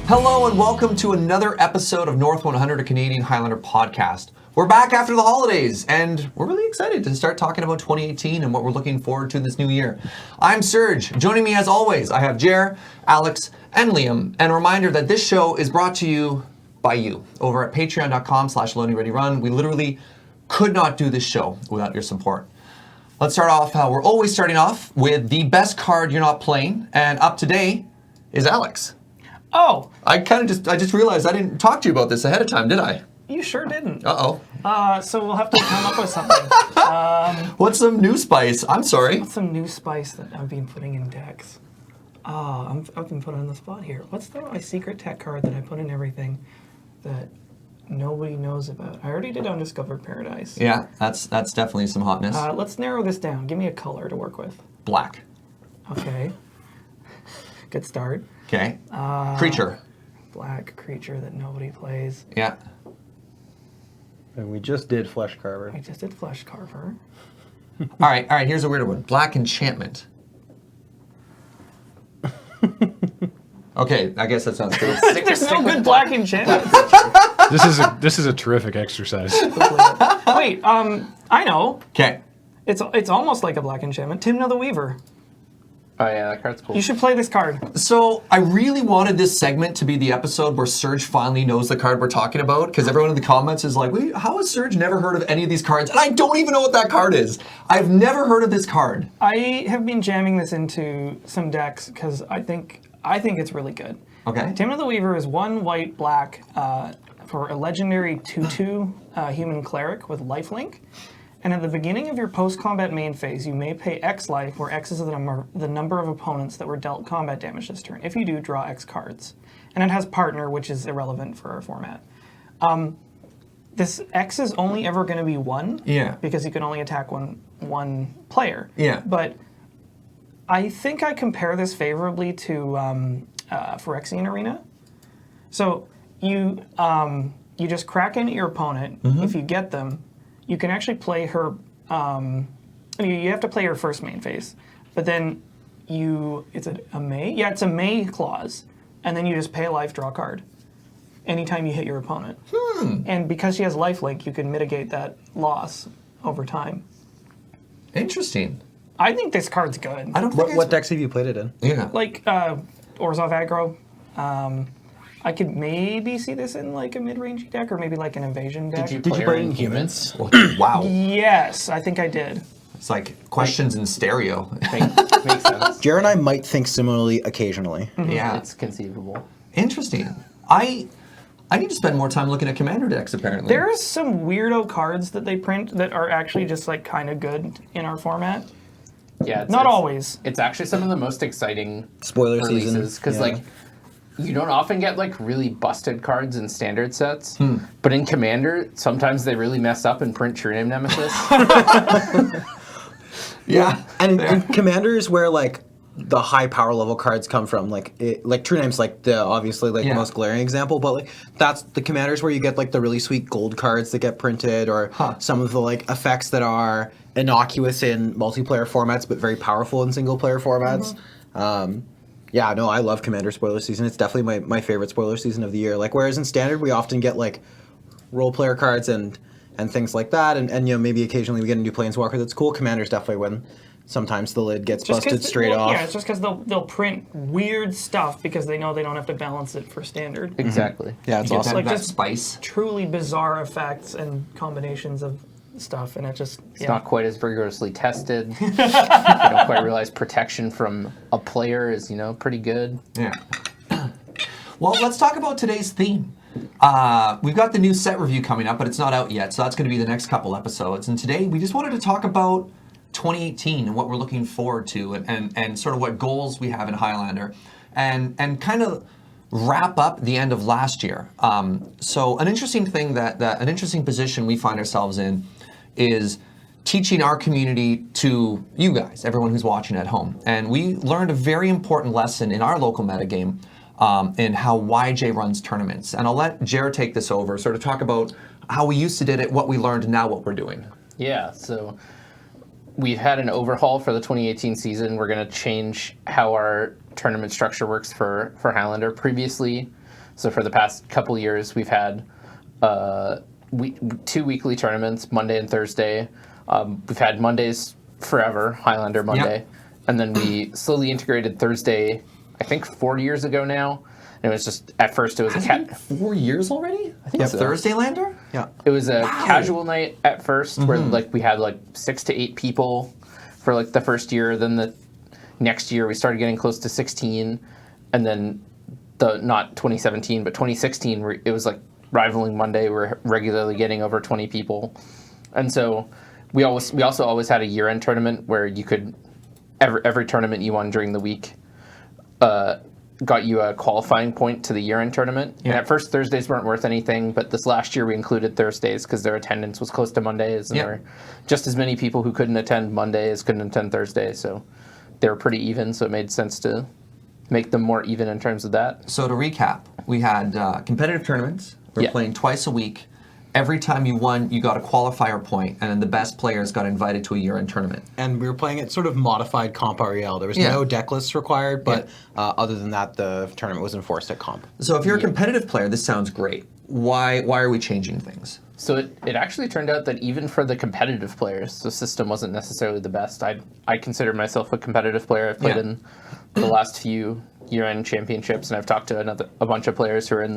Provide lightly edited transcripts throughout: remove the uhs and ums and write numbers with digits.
Hello and welcome to another episode of North 100, a Canadian Highlander podcast. We're back after the holidays and we're really excited to start talking about 2018 and what we're looking forward to this new year. I'm Serge. Joining me as always, I have Jer, Alex, and Liam. And a reminder that this show is brought to you by you over at patreon.com/LoadingReadyRun. We literally could not do this show without your support. Let's start off, we're always starting off with the best card you're not playing. And up today is Alex. Oh! I just realized I didn't talk to you about this ahead of time, did I? You sure didn't. Uh-oh. So we'll have to come up with something. What's some new spice? I'm sorry. What's some new spice that I've been putting in decks? I've been put on the spot here. What's my secret tech card that I put in everything that nobody knows about? I already did Undiscovered Paradise. Yeah, that's definitely some hotness. Let's narrow this down. Give me a color to work with. Black. Okay. Good start. Okay. Creature. Black creature that nobody plays. Yeah. And we just did Flesh Carver. I just did Flesh Carver. All right, here's a weird one. Black enchantment. Okay, I guess that sounds good. There's no good black enchantment. This is a terrific exercise. Wait, I know. Okay. It's almost like a black enchantment. Timna the Weaver. Oh yeah, that card's cool. You should play this card. So I really wanted this segment to be the episode where Serge finally knows the card we're talking about, because everyone in the comments is like, wait, how has Serge never heard of any of these cards? And I don't even know what that card is. I've never heard of this card. I have been jamming this into some decks because I think it's really good. Okay. Timna the Weaver is 1 white black for a legendary 2/2 human cleric with lifelink. And at the beginning of your post-combat main phase, you may pay X life, where X is the number of opponents that were dealt combat damage this turn. If you do, draw X cards. And it has partner, which is irrelevant for our format. This X is only ever going to be 1, Yeah. because you can only attack one player. Yeah. But I think I compare this favorably to Phyrexian Arena. So you just crack into your opponent. If you get them, you can actually play her. You have to play her first main phase, but then it's a May. Yeah, it's a May clause, and then you just pay a life, draw a card anytime you hit your opponent. And because she has lifelink, you can mitigate that loss over time. Interesting. I think this card's good. I don't think What decks have you played it in? Yeah. Like Orzhov aggro. I could maybe see this in like a mid-range deck or maybe like an invasion deck. Did you play in humans? Wow. Yes, I think I did. It's like questions in stereo. Makes sense. Jared and I might think similarly occasionally. Yeah. It's conceivable. Interesting. I need to spend more time looking at commander decks, apparently. There are some weirdo cards that they print that are actually just like kind of good in our format. Yeah, Not always. It's actually some of the most exciting Spoiler season. releases because Yeah. like you don't often get like really busted cards in standard sets, but in Commander sometimes they really mess up and print True Name Nemesis. Yeah. And in Commanders, where like the high power level cards come from, like True Name's like the obviously like Yeah. the most glaring example, but like that's the Commanders where you get like the really sweet gold cards that get printed, or some of the like effects that are innocuous in multiplayer formats but very powerful in single player formats. Yeah, no, I love Commander spoiler season. It's definitely my favorite spoiler season of the year. Like whereas in Standard we often get like role player cards and things like that, and you know maybe occasionally we get a new Planeswalker that's cool. Commander's definitely when sometimes the lid gets busted straight off. Yeah, it's just because they'll print weird stuff because they know they don't have to balance it for standard. Exactly. Yeah, it's You get awesome. that, Like that just- spice. Truly bizarre effects and combinations of stuff, and it just It's not quite as rigorously tested. You don't quite realize protection from a player is, pretty good. Yeah. Well, let's talk about today's theme. We've got the new set review coming up, but it's not out yet, so that's going to be the next couple episodes. And today we just wanted to talk about 2018 and what we're looking forward to, and sort of what goals we have in Highlander, and kind of wrap up the end of last year. So an interesting thing an interesting position we find ourselves in is teaching our community to you guys, everyone who's watching at home. And we learned a very important lesson in our local metagame in how YJ runs tournaments. And I'll let Jared take this over, sort of talk about how we used to did it, what we learned, and now what we're doing. Yeah, so we've had an overhaul for the 2018 season. We're going to change how our tournament structure works for Highlander. Previously, So for the past couple years, we've had 2 weekly tournaments, Monday and Thursday. We've had Mondays forever, Highlander Monday. Yep. And then we slowly integrated Thursday, I think 4 years ago now. And it was just, at first it was a cat. 4 years already? I think so. Thursday Lander? Yeah. It was a casual night at first where like we had like 6 to 8 people for like the first year. Then the next year we started getting close to 16. And then not 2017, but 2016, it was like rivaling Monday. We're regularly getting over 20 people. And so we also always had a year-end tournament where you could, every tournament you won during the week got you a qualifying point to the year-end tournament. Yeah. And at first, Thursdays weren't worth anything, but this last year we included Thursdays because their attendance was close to Mondays, and Yeah. there were just as many people who couldn't attend Monday as couldn't attend Thursday, so they were pretty even, so it made sense to make them more even in terms of that. So to recap, we had competitive tournaments. We're Yeah. playing twice a week. Every time you won, you got a qualifier point, and then the best players got invited to a year-end tournament. And we were playing it sort of modified comp REL. There was Yeah. no deck lists required, but other than that, the tournament was enforced at comp. So if you're a competitive player, this sounds great. Why are we changing things? So it actually turned out that even for the competitive players, the system wasn't necessarily the best. I consider myself a competitive player. I've played Yeah. in the last few year-end championships, and I've talked to a bunch of players who are in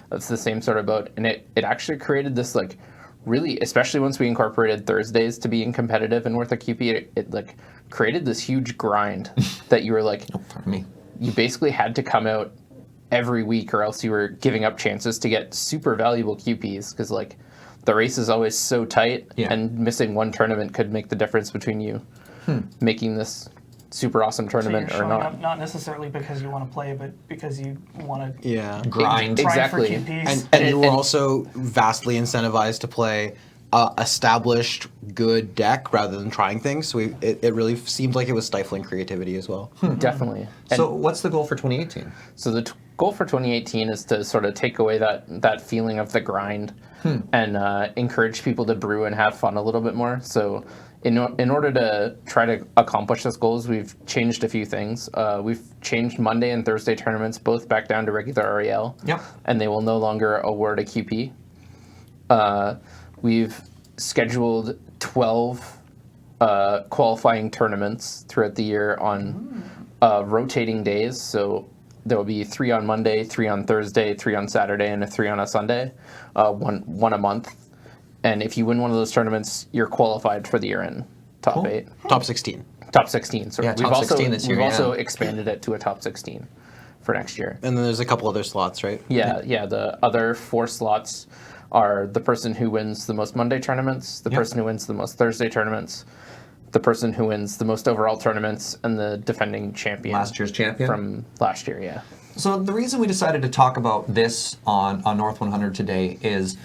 that's the same sort of boat. And it actually created this like really, especially once we incorporated Thursdays to being competitive and worth a QP, it like created this huge grind that you were like, Pardon me. you basically had to come out every week or else you were giving up chances to get super valuable QPs because like the race is always so tight and missing one tournament could make the difference between you making this super awesome So you're tournament or showing not. up not necessarily because you want to play, but because you want to Yeah. Grind. try Exactly. for QPs. And you were also vastly incentivized to play established good deck rather than trying things. So it really seemed like it was stifling creativity as well. Definitely. And So what's the goal for 2018? so the goal for 2018 is to sort of take away that feeling of the grind and encourage people to brew and have fun a little bit more. So in order to try to accomplish this goals, we've changed a few things. We've changed Monday and Thursday tournaments both back down to regular REL. Yep. And they will no longer award a QP. We've scheduled 12 qualifying tournaments throughout the year on rotating days. So there will be 3 on Monday, 3 on Thursday, 3 on Saturday, and 3 on a Sunday, one a month. And if you win one of those tournaments, you're qualified for the year-end top Cool. 8. Top 16. Top 16. So Yeah, top 16 this year, we've yeah. also expanded it to a top 16 for next year. And then there's a couple other slots, right? Yeah. The other 4 slots are the person who wins the most Monday tournaments, the Yep. person who wins the most Thursday tournaments, the person who wins the most overall tournaments, and the defending champion. Last year's champion? From last year, yeah. So the reason we decided to talk about this on North 100 today is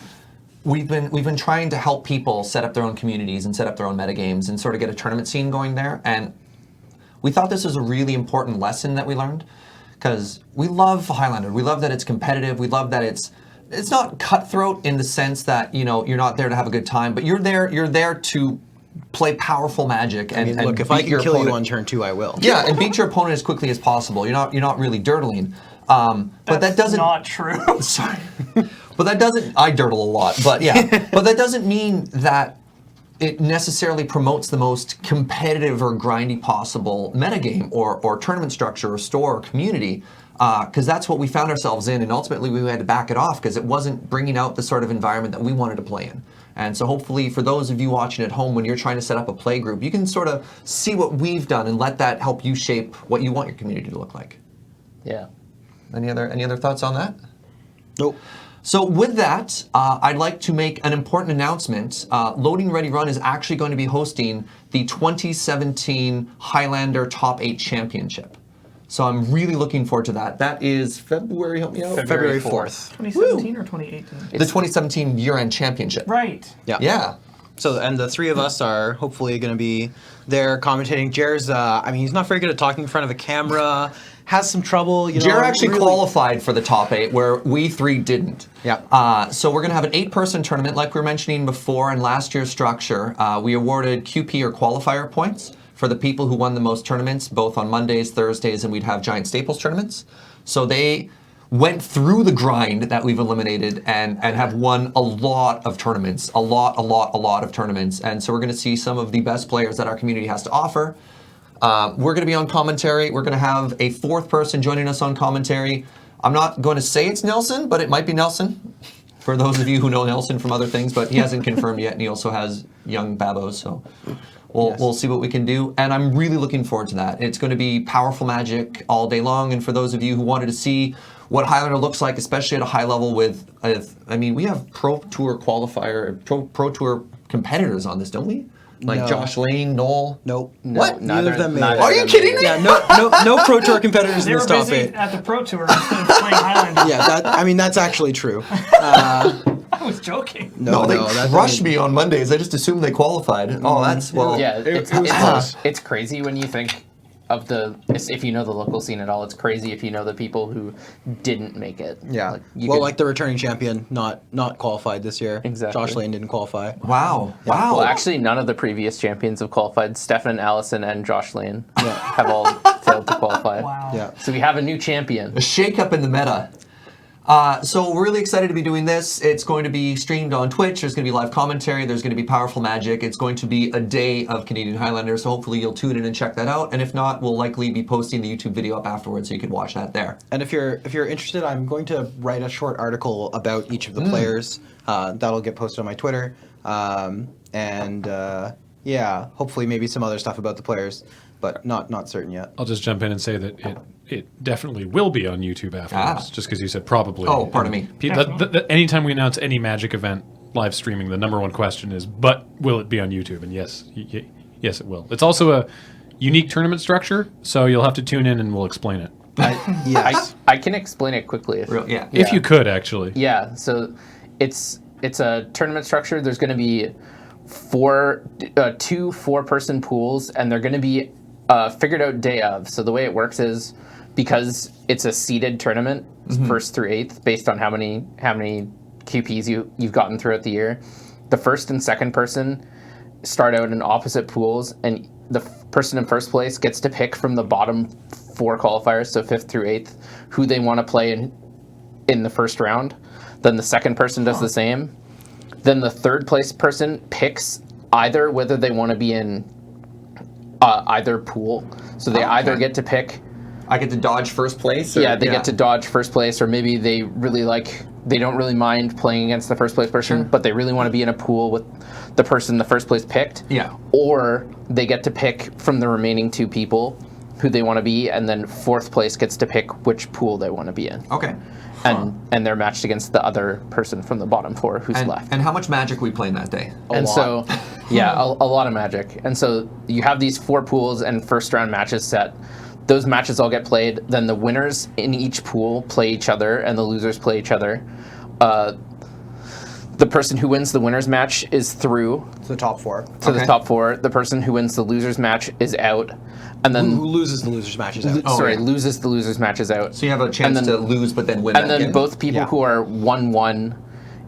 we've been trying to help people set up their own communities and set up their own metagames and sort of get a tournament scene going there. And we thought this was a really important lesson that we learned because we love Highlander. We love that it's competitive. We love that it's not cutthroat in the sense that you're not there to have a good time, but you're there to play powerful magic and, I mean, and look, if I beat can your kill opponent. you on turn 2, I will. Yeah, and beat your opponent as quickly as possible. You're not really dirtling. But that That's doesn't. not true. Sorry. But that doesn't. I dirtle a lot. But yeah. But that doesn't mean that it necessarily promotes the most competitive or grindy possible metagame or tournament structure or store or community. Because that's what we found ourselves in, and ultimately we had to back it off because it wasn't bringing out the sort of environment that we wanted to play in. And so hopefully for those of you watching at home, when you're trying to set up a play group, you can sort of see what we've done and let that help you shape what you want your community to look like. Yeah. Any other thoughts on that? Nope. So with that, I'd like to make an important announcement. Loading Ready Run is actually going to be hosting the 2017 Highlander Top 8 Championship. So I'm really looking forward to that. That is February, help me out? February 4th. 2017 or 2018? The 2017 Year-End Championship. Right. Yeah. Yeah. So, and the 3 of us are hopefully going to be there commentating. Jer's, he's not very good at talking in front of a camera, has some trouble, Jared actually really- qualified for the top 8, where we 3 didn't. Yeah. So we're going to have an 8-person tournament, like we were mentioning before in last year's structure. We awarded QP or qualifier points for the people who won the most tournaments, both on Mondays, Thursdays, and we'd have giant staples tournaments. So went through the grind that we've eliminated and have won a lot of tournaments, a lot of tournaments. And so we're going to see some of the best players that our community has to offer. We're going to be on commentary. We're going to have a fourth person joining us on commentary. I'm not going to say it's Nelson, but it might be Nelson. For those of you who know Nelson from other things, but he hasn't confirmed yet, and he also has young babos, so we'll see what we can do. And I'm really looking forward to that. It's going to be powerful Magic all day long, and for those of you who wanted to see what Highlander looks like, especially at a high level with I mean, we have Pro Tour qualifier, Pro Tour competitors on this, don't we? Like No. Josh Lane, Noel. Nope. What? Neither of them made it. Are you kidding me? Yeah, no Pro Tour competitors They in were this top busy 8. at the Pro Tour instead of playing Highlander. Yeah, that's actually true. I was joking. No, they that crushed doesn't- me on Mondays. I just assumed they qualified. Oh, that's, well... Yeah, It it's, was close. it's crazy when you think of if you know the local scene at all. It's crazy if you know the people who didn't make it. Yeah. You Well, could- like the returning champion, not qualified this year. Exactly. Josh Lane didn't qualify. Wow. Wow. Well, actually, none of the previous champions have qualified. Stefan, Allison, and Josh Lane have all failed to qualify. Wow. Yeah. So we have a new champion. A shake-up in the meta. So we're really excited to be doing this. It's going to be streamed on Twitch. There's going to be live commentary. There's going to be powerful Magic. It's going to be a day of Canadian Highlander, so hopefully you'll tune in and check that out. And if not, we'll likely be posting the YouTube video up afterwards, so you can watch that there. And if you're interested, I'm going to write a short article about each of the players. That'll get posted on my Twitter. Yeah, hopefully maybe some other stuff about the players, but not certain yet. I'll just jump in and say that it definitely will be on YouTube afterwards, just because you said probably. Oh, pardon me. Anytime we announce any Magic event live streaming, the number one question is, but will it be on YouTube? And yes, yes, it will. It's also a unique tournament structure, so you'll have to tune in and we'll explain it. Yes. I can explain it quickly. Yeah. If you could, actually. Yeah, so it's a tournament structure. There's going to be two 4-person pools, and they're going to be figured out day of. So the way it works is, because it's a seeded tournament, first through 8th, based on how many QPs you've gotten throughout the year, the first and second person start out in opposite pools, and the person in first place gets to pick from the bottom 4 qualifiers, so 5th through 8th, who they want to play in the first round. Then the second person does the same. Then the third place person picks either whether they want to be in either pool. So they either get to pick. I get to dodge first place? Or, Yeah, they get to dodge first place, or maybe they don't really mind playing against the first place person, but they really want to be in a pool with the person the first place picked. Yeah. Or they get to pick from the remaining 2 people who they want to be, and then fourth place gets to pick which pool they want to be in. Okay. And they're matched against the other person from the bottom 4 who's left. And how much Magic we playing that day? And so, yeah, a lot of Magic. And so you have these 4 pools and first round matches set. Those matches all get played. Then the winners in each pool play each other, and the losers play each other. The person who wins the winners match is through To the top 4. to the top 4. The person who wins the losers match is out, and then Who loses the losers matches out? yeah. loses the losers match is out. So you have a chance And then- to lose, but then win And that then game? both people Yeah. who are 1-1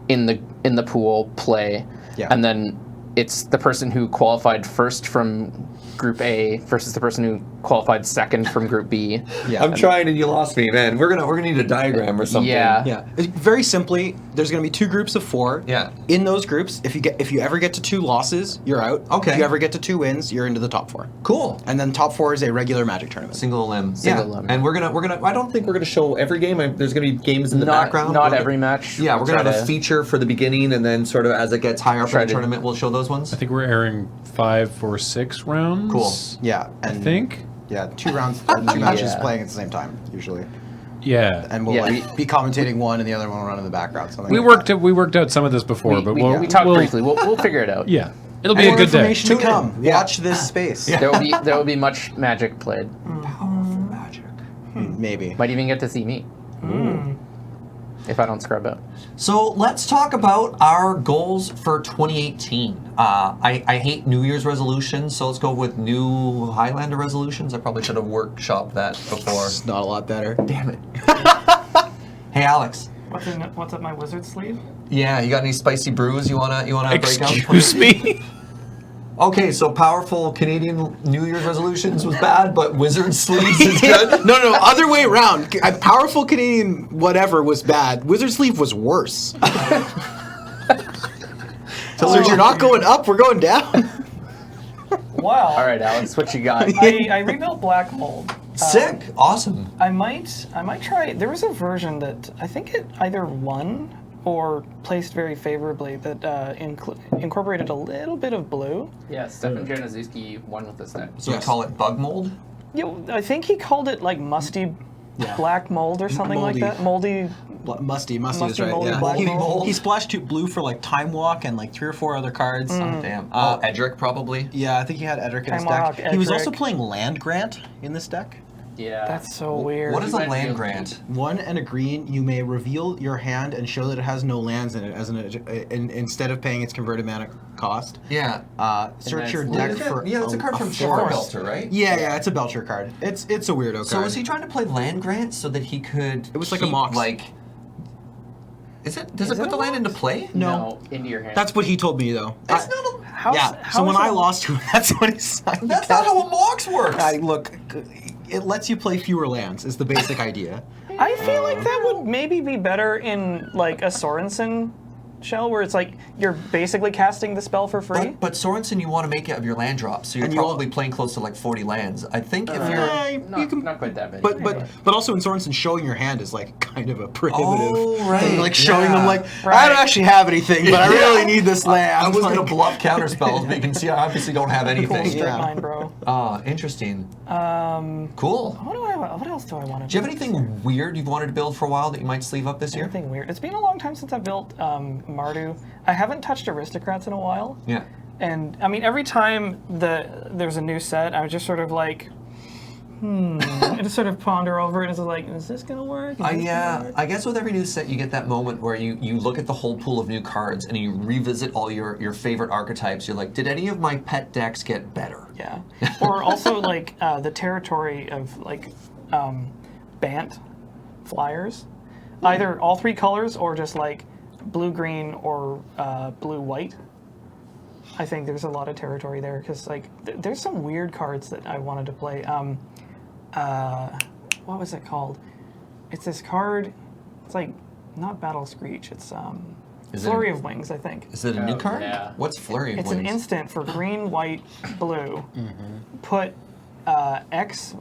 in the pool play. Yeah. And then it's the person who qualified first from Group A versus the person who qualified second from Group B. Yeah. I'm trying and you lost me, man. We're gonna need a diagram or something. Yeah. Yeah. Very simply, there's going to be 2 groups of 4. Yeah. In those groups, if you ever get to 2 losses, you're out. Okay. If you ever get to 2 wins, you're into the top 4. Cool. And then top 4 is a regular Magic tournament. Single limb. Single yeah. limb. And we're gonna. I don't think we're gonna show every game. There's gonna be games in the Not background. not We're every gonna- match. Yeah, we're gonna Try have a to- feature for the beginning, and then sort of as it gets higher up in Try the to- tournament, we'll show those ones. I think we're airing 5 or 6 rounds. Cool. Yeah. I And think. Yeah, 2 rounds, 2 matches Yeah. playing at the same time usually, Yeah. and we'll Yeah. be commentating one, and the other one will run in the background. Something We like worked out some of this before, but we'll we talked we'll- briefly. We'll figure it out. Yeah, it'll that. be a More good day. information to Tune in. come. Yeah. Watch this space. There will be much Magic played. Powerful Magic. Maybe. Might even get to see me. If I don't scrub out. So let's talk about our goals for 2018. I hate New Year's resolutions, so let's go with new Highlander resolutions. I probably should have workshopped that before. It's not a lot better. Damn it. Hey, Alex. What's up my wizard sleeve? Yeah, you got any spicy brews you wanna break down? Excuse me. Okay, so powerful Canadian New Year's resolutions was bad, but wizard sleeves is good. No, other way around. A powerful Canadian whatever was bad. Wizard Sleeve was worse. So Serge, you're not going up, we're going down. Wow. All right, Alex, what you got? I rebuilt Black Mold. Sick, awesome. I might try. There was a version that I think it either won or placed very favorably that incorporated a little bit of blue. Yeah, Stefan Januszewski won with this deck. So we call it bug mold? Yeah, I think he called it like musty black mold or something Moldy. like that. Moldy. Musty is Musty, right. moldy, Yeah. black mold. He splashed 2 blue for like Time Walk and like 3 or 4 other cards. Damn. Edric probably. Yeah, I think he had Edric in his Time deck. Walk, He was Edric. also playing Land Grant in this deck. Yeah. That's so weird. What is a Red land field. grant? 1 and a green, you may reveal your hand and show that it has no lands in it as instead of paying its converted mana cost. Yeah. Search that's your blue. deck Is that- for yeah, that's a card from forest. Belter, right? Yeah, it's a Belcher card. It's a weirdo card. So was he trying to play land grant so that he could? It was like a keep, Mox. Like, is it? Does Is it it put the a land Mox? into play? No. Into your hand. That's what he told me though. It's not a. Yeah. So when I lost to him, that's what he signed. That's not how a Mox works. Look, it lets you play fewer lands. Is the basic idea. I feel like that would maybe be better in like a Sorensen shell where it's like you're basically casting the spell for free. But Sorensen, you want to make it of your land drops, so you're And you probably playing close to like 40 lands. I think if you're. Not quite that many. But also in Sorensen, showing your hand is like kind of a prohibitive Oh, right, thing. Like showing them like I Right. don't actually have anything, but I really need this land. I was Like- gonna bluff counter spells, but you can see I obviously don't have Cool anything. straight Yeah. line, bro. Interesting. Cool. What else do I want to? Do you have anything weird you've wanted to build for a while that you might sleeve up this year? Anything weird? It's been a long time since I built Mardu. I haven't touched Aristocrats in a while. Yeah. And I mean, every time there's a new set, I was just sort of like, I just sort of ponder over it. And it's like, is this gonna work? Is this gonna Yeah, work? I guess with every new set, you get that moment where you look at the whole pool of new cards and you revisit all your favorite archetypes. You're like, did any of my pet decks get better? Yeah. Or also like the territory of like Bant flyers, either all 3 colors or just like blue green or blue white. I think there's a lot of territory there because like there's some weird cards that I wanted to play. What was it called? It's this card. It's like not Battle Screech. It's Is it Flurry a- of Wings, I think. Is it a new Oh, card? yeah. What's Flurry of It's Wings? an instant for green, white, blue. Put X.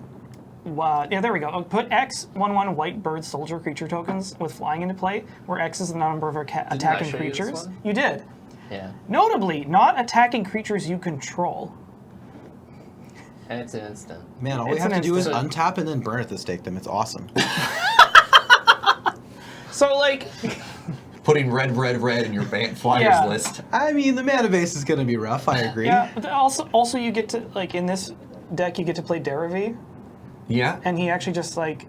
Yeah, there we go. Put X 1/1 white bird soldier creature tokens with flying into play, where X is the number of attacking show you this creatures. one? You did. Yeah. Notably, not attacking creatures you control. And it's an instant. Man, all we It's have an to do is instant. untap and then burn at the stake them. It's awesome. So like, Putting red in your flyers Yeah. list. I mean, the mana base is going to be rough. I agree. yeah. But also you get to like in this deck you get to play Derivi, Yeah. and he actually just like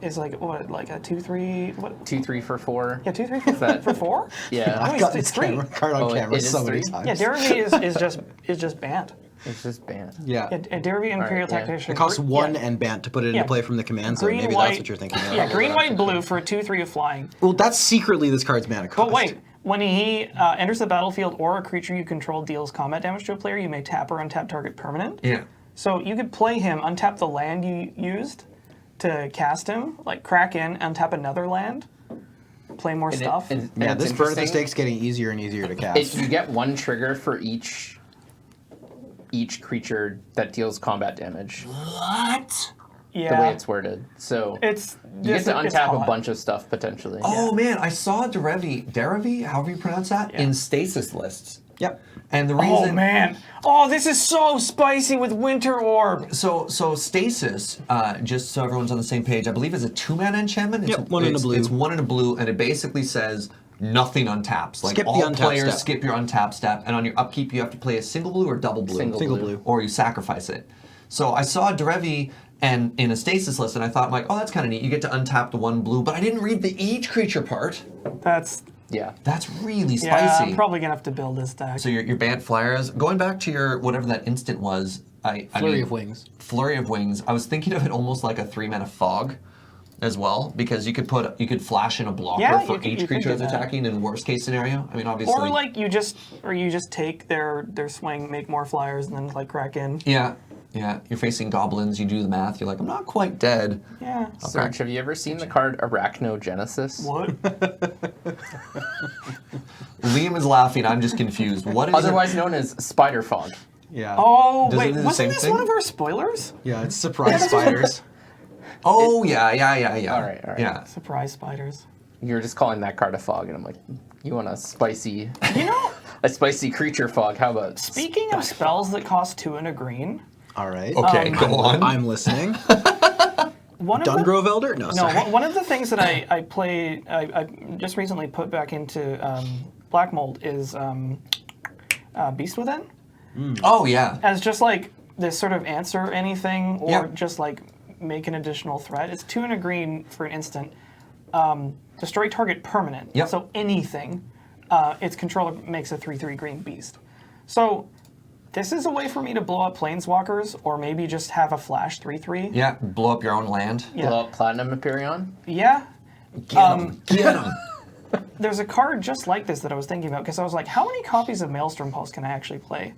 is like what like a 2/3 what 2/3 for 4. yeah 2/3 that? for 4. Yeah. I've it's- got it's this camera, card on Oh, it camera is so many 3? times. Yeah, Derivi is just banned. It's just banned. Yeah. Yeah, Derivi Imperial yeah. Tactician. It costs 1 yeah. and Bant to put it into Yeah. play from the command zone. Green, Maybe white, that's what you're thinking of. Yeah, green, white, blue for a 2/3 of flying. Well, that's secretly this card's mana cost. But wait, when he enters the battlefield or a creature you control deals combat damage to a player, you may tap or untap target permanent. Yeah. So you could play him, untap the land you used to cast him, like crack in, untap another land, play more stuff. Yeah, it's this burn at the interesting. stake's getting easier and easier to cast. You get 1 trigger for each creature that deals combat damage. What? yeah, The way it's worded. So it's you get to it's untap a hot. bunch of stuff potentially. Oh man, I saw Derivi, however you pronounce that, in stasis lists. Yep. And the Oh reason man! Oh, this is so spicy with Winter Orb. So stasis, just so everyone's on the same page, I believe is a 2-mana enchantment. It's, Yep, 1 in a blue. It's 1 in a blue, and it basically says nothing untaps. Like Skip the all untap players step. skip your untap step, and on your upkeep you have to play a single blue or double blue. Single blue. Or you sacrifice it. So I saw Derevi and in a stasis list, and I thought, like, oh, that's kind of neat. You get to untap the 1 blue, but I didn't read the each creature part. That's Yeah. That's really yeah. spicy. I'm probably gonna have to build this deck. So your Bant flyers, going back to your whatever that instant was, I Flurry mean, of Wings. Flurry of Wings. I was thinking of it almost like a 3-mana fog, as well, because you could flash in a blocker Yeah, for you could- each you could creature do that's that. attacking in worst case scenario. I mean, obviously. Or like you just take their swing, make more flyers, and then like crack in. Yeah, yeah. You're facing goblins. You do the math. You're like, I'm not quite dead. Yeah. Serge, have you ever seen the card Arachnogenesis? What? Liam is laughing. I'm just confused. What is Otherwise known as Spider Fog. Yeah. Oh Does it wait, do the wasn't same this thing? one of our spoilers? Yeah, it's surprise spiders. Oh yeah. All right. Yeah. Surprise spiders. You're just calling that card a fog, and I'm like, you want a spicy, You know, a spicy creature fog? How about? speaking of spells that cost 2 and a green, All right. Okay, go on. I'm listening. one of the, Dungrove Elder? No, no, sorry. one of the things that I just recently put back into Black Mold is Beast Within. Oh yeah. As just like this sort of answer anything, or Yeah. just like make an additional threat. It's 2 and a green for an instant. Destroy target permanent. Yep. So anything, its controller makes a 3/3 green beast. So this is a way for me to blow up planeswalkers, or maybe just have a flash 3/3. Yeah. Blow up your own land. Yeah. Blow up Platinum Hyperion? Yeah. Get 'em. Get 'em. There's a card just like this that I was thinking about, because I was like, how many copies of Maelstrom Pulse can I actually play?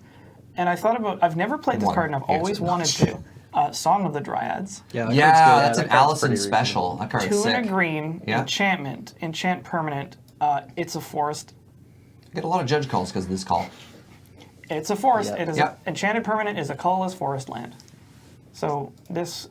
And I thought about, I've never played this One. card, and I've Yes. always wanted to. Song of the Dryads. Yeah, that Yeah, card's good. that's that an card's Allison pretty special. That card's 2 sick. and a green, Yeah. enchantment, enchant permanent. It's a forest. Get a lot of judge calls because of this call. It's a forest. Yeah. It is Yeah. enchanted permanent is a colorless forest land. So this,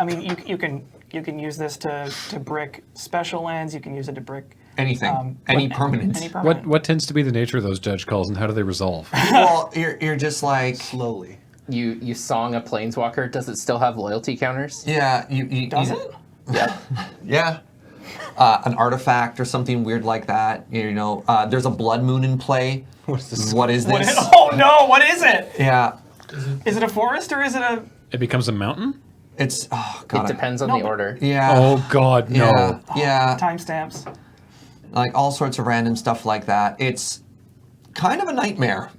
I mean, you can use this to brick special lands. You can use it to brick Anything. Any permanent. Any permanent. What tends to be the nature of those judge calls, and how do they resolve? Well, you're just like, Slowly. You song a Planeswalker. Does it still have loyalty counters? yeah, you Does it? Yeah. Yeah. An artifact or something weird like that. You know, there's a blood moon in play. What's this? What is this? Oh no! What is it? Yeah. Is it a forest or is it a? It becomes a mountain? It's oh god. It depends on No, the but- order. Yeah. Oh God, no. Yeah. Yeah. Timestamps. Like all sorts of random stuff like that. It's kind of a nightmare.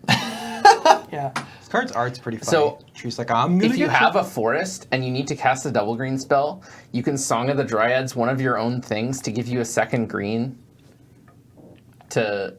Yeah. This card's art's pretty funny. So, she's like, I'm gonna If you get have a forest and you need to cast a double green spell, you can Song of the Dryads one of your own things to give you a second green to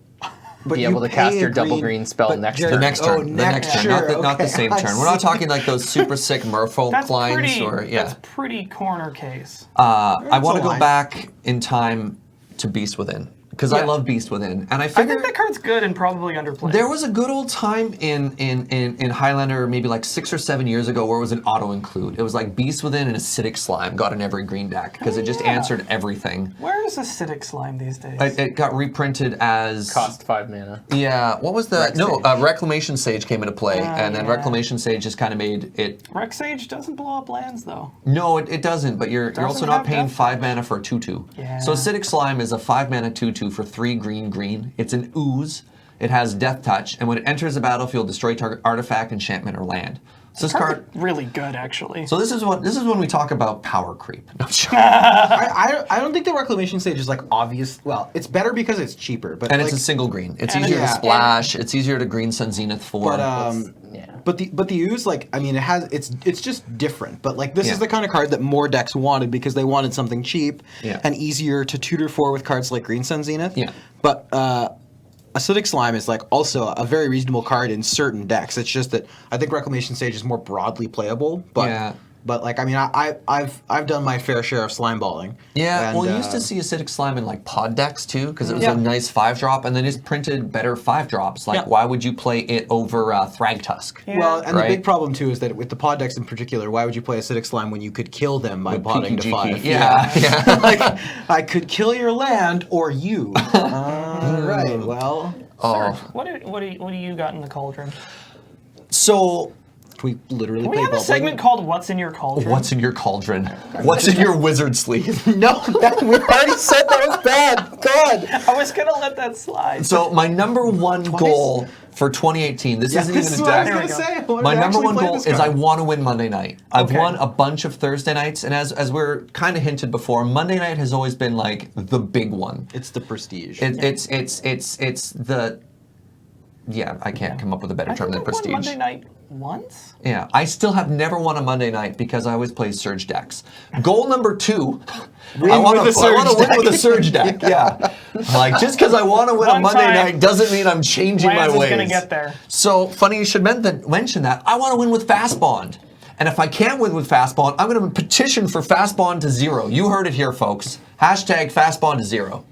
But be you able to pay cast a your double green- green spell but next Jared- The turn. next Oh, turn. The next turn. sure, Not the okay, same I turn. We're not see. talking like those super sick merfolk That's lines pretty. or yeah. That's pretty corner case. I want to a go line. back in time to Beast Within because I Yeah. love Beast Within, and I I figure think that card's good and probably underplayed. there was a good old time in Highlander maybe like 6 or 7 years ago where it was an auto include. It was like Beast Within and Acidic Slime got in every green deck because it just yeah. answered everything. Where is acidic slime these days? It got reprinted as Cost 5 mana. Yeah, what was the Rex no? Sage. Reclamation Sage came into play, and then yeah. Reclamation Sage just kind of made it. Rex Sage doesn't blow up lands though. No, it doesn't. But you're also Doesn't not have paying death 5 mana for a 2/2. Yeah. So Acidic Slime is a 5 mana 2/2 for 3 green. It's an ooze. It has Death Touch, and when it enters the battlefield, destroy target artifact, enchantment, or land. So this card. Really good actually. So this is when we talk about power creep. No, I'm joking. I don't think the Reclamation Stage is like obvious. Well, it's better because it's cheaper, but And like, it's a single green. It's And easier to yeah. splash. It's easier to green Sun Zenith for. but Yeah. But the ooze, like, I mean, it's just different. But like, this Yeah. is the kind of card that more decks wanted because they wanted something cheap Yeah. and easier to tutor for with cards like Green Sun Zenith. Yeah. But Acidic Slime is like also a very reasonable card in certain decks. It's just that I think Reclamation Stage is more broadly playable. But Yeah. But like, I mean, I've done my fair share of slime balling. Yeah, and, well, you used to see Acidic Slime in like pod decks too, because it was Yeah. a nice 5-drop, and then it's printed better 5-drops. Like, Yeah. why would you play it over Thragtusk? Yeah. Well, and Right. the big problem too is that with the pod decks in particular, why would you play Acidic Slime when you could kill them by With podding to PKGK. 5? Yeah, yeah. Like, I could kill your land or you. Right. Well, Oh, What do you got in the cauldron? so we literally Can we play have a bubble. segment called "What's in Your Cauldron"? what's in your cauldron? What's in your wizard sleeve? No, we already said that was bad. God. I was gonna let that slide. So my number one goal for 2018. This isn't this even is a what I was deck. gonna say. I wanted My to number actually one play goal this is I card. want to win Monday night. I've Okay. won a bunch of Thursday nights, and as we're kind of hinted before, Monday night has always been like the big one. It's the prestige. It's the Yeah, I can't come up with a better I term think than I won prestige. Monday night once. Yeah, I still have never won a Monday night because I always play Surge decks. Goal number 2, I want with a to Surge win with a Surge deck. Yeah, like just because I want to win a One Monday time, night doesn't mean I'm changing my Lance ways. is gonna get there. So funny you should mention that. I want to win with Fast Bond. And if I can't win with Fast Bond, I'm going to petition for Fast Bond to 0. You heard it here, folks. Hashtag Fast Bond to 0.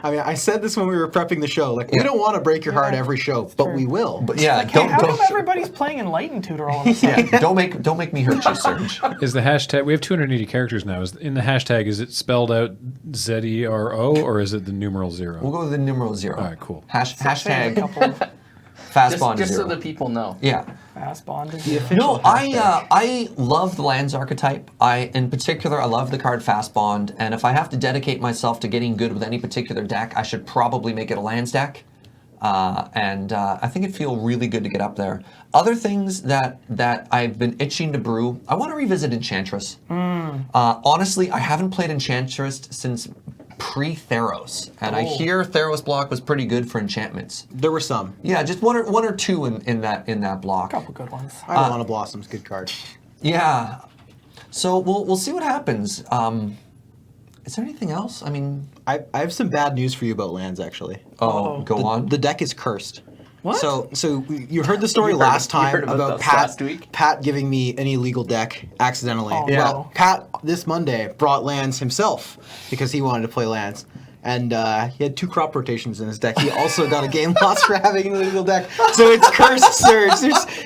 I mean, I said this when we were prepping the show. Like, we Yeah. don't want to break your heart every show, but we will. But yeah, Hey, how come everybody's playing Enlightened Tutor all of a sudden? yeah, don't make me hurt you, Serge. Is the hashtag? We have 280 characters now. Is in the hashtag? Is it spelled out ZERO or is it the numeral 0? We'll go with the numeral 0. All right, cool. Say a Hashtag couple of Fast Bond to Just 0. so the people know. Yeah. Fast Bond. No, I love the lands archetype. In particular, I love the card Fast Bond, and if I have to dedicate myself to getting good with any particular deck, I should probably make it a lands deck. I think it'd feel really good to get up there. Other things that I've been itching to brew, I want to revisit Enchantress. Honestly, I haven't played Enchantress since pre-Theros, and I hear Theros block was pretty good for enchantments. There were some. Yeah, just one or two in that block. couple good ones. I don't want to Blossom's good card. Yeah. So we'll see what happens. Is there anything else? I mean, I have some bad news for you about lands, actually. go on. The deck is cursed. What? So you heard the story You heard- last you time heard about about this Pat last week? Pat giving me an illegal deck accidentally. Oh, Yeah. Well, Pat this Monday brought lands himself because he wanted to play lands. And he had 2 crop rotations in his deck. He also got a game loss for having an illegal deck. So it's cursed, Serge.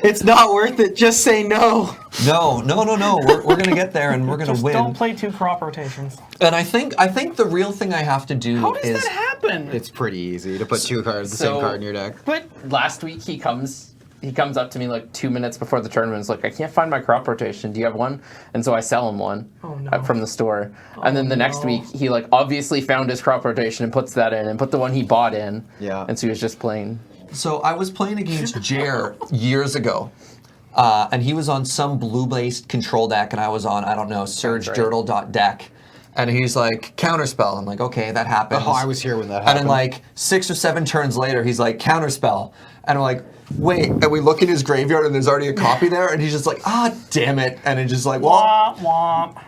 It's not worth it. Just say no. No. We're gonna get there and we're gonna Just win. don't play 2 crop rotations. And I think the real thing I have to do How does is that happen? It's pretty easy to put 2 cards, the So- same card in your deck. But Last week he comes up to me like 2 minutes before the tournament. He's like, I can't find my crop rotation. Do you have one? And so I sell him one from the store. And then the next week he like obviously found his crop rotation and puts that in and put the one he bought in. Yeah. And so he was just playing. So I was playing against Jer years ago, and he was on some blue-based control deck, and I was on, I don't know, Serge right. Dirtle.deck. And he's like, counterspell. I'm like, okay, that happens. Oh, I was here when that And happened. then like 6 or 7 turns later, he's like, counterspell. And I'm like, wait. And we look in his graveyard, and there's already a copy there, and he's just like, damn it. And it's just like, well, womp womp.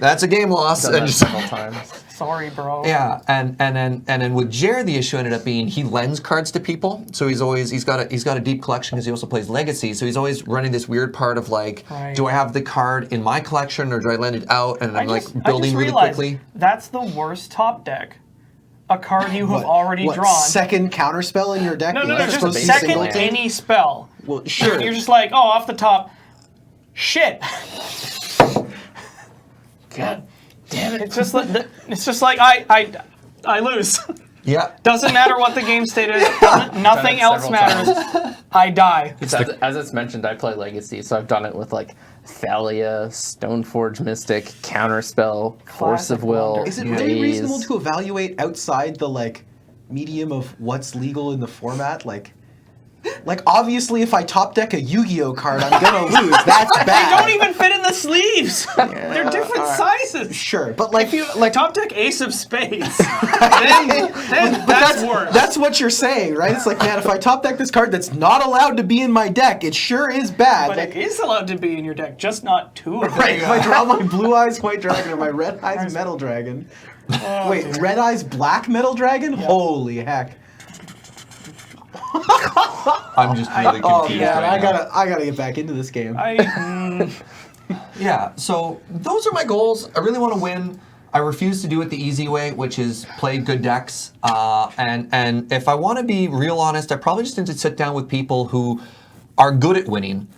that's a game loss. Done And that just, several times. Sorry, bro. yeah, and then with Jared, the issue ended up being he lends cards to people. So he's got a deep collection because he also plays Legacy. So he's always running this weird part of like, Right. do I have the card in my collection or do I lend it out? And I'm I like just building really realized quickly. That's the worst top deck. A card you have already What, drawn. second counterspell in your deck? No, You're just supposed to be second singleton? any spell. Well, sure. You're just like, off the top, shit. God damn it. It's just like I lose. Yeah. Doesn't matter what the game state is. Nothing else several matters. I die. As it's mentioned, I play Legacy, so I've done it with like Thalia, Stoneforge Mystic, Counterspell, Force of Will. wonder. Is it Daze. really reasonable to evaluate outside the like medium of what's legal in the format? Like obviously, if I top deck a Yu-Gi-Oh card, I'm gonna lose. That's They bad. don't even fit in the sleeves. They're different sizes. Sure, but like If you like top deck Ace of Spades, then that's worse. That's what you're saying, right? It's like, man, if I top deck this card that's not allowed to be in my deck, it sure is bad. But Like, it is allowed to be in your deck, just not 2 of them. right, if I draw my Blue Eyes White Dragon or my Red Eyes Metal Dragon. Wait, dear. Red Eyes Black Metal Dragon? Holy heck. I'm just really Oh confused man, right now. I gotta get back into this game. Yeah, so those are my goals. I really want to win. I refuse to do it the easy way, which is play good decks. And if I want to be real honest, I probably just need to sit down with people who are good at winning.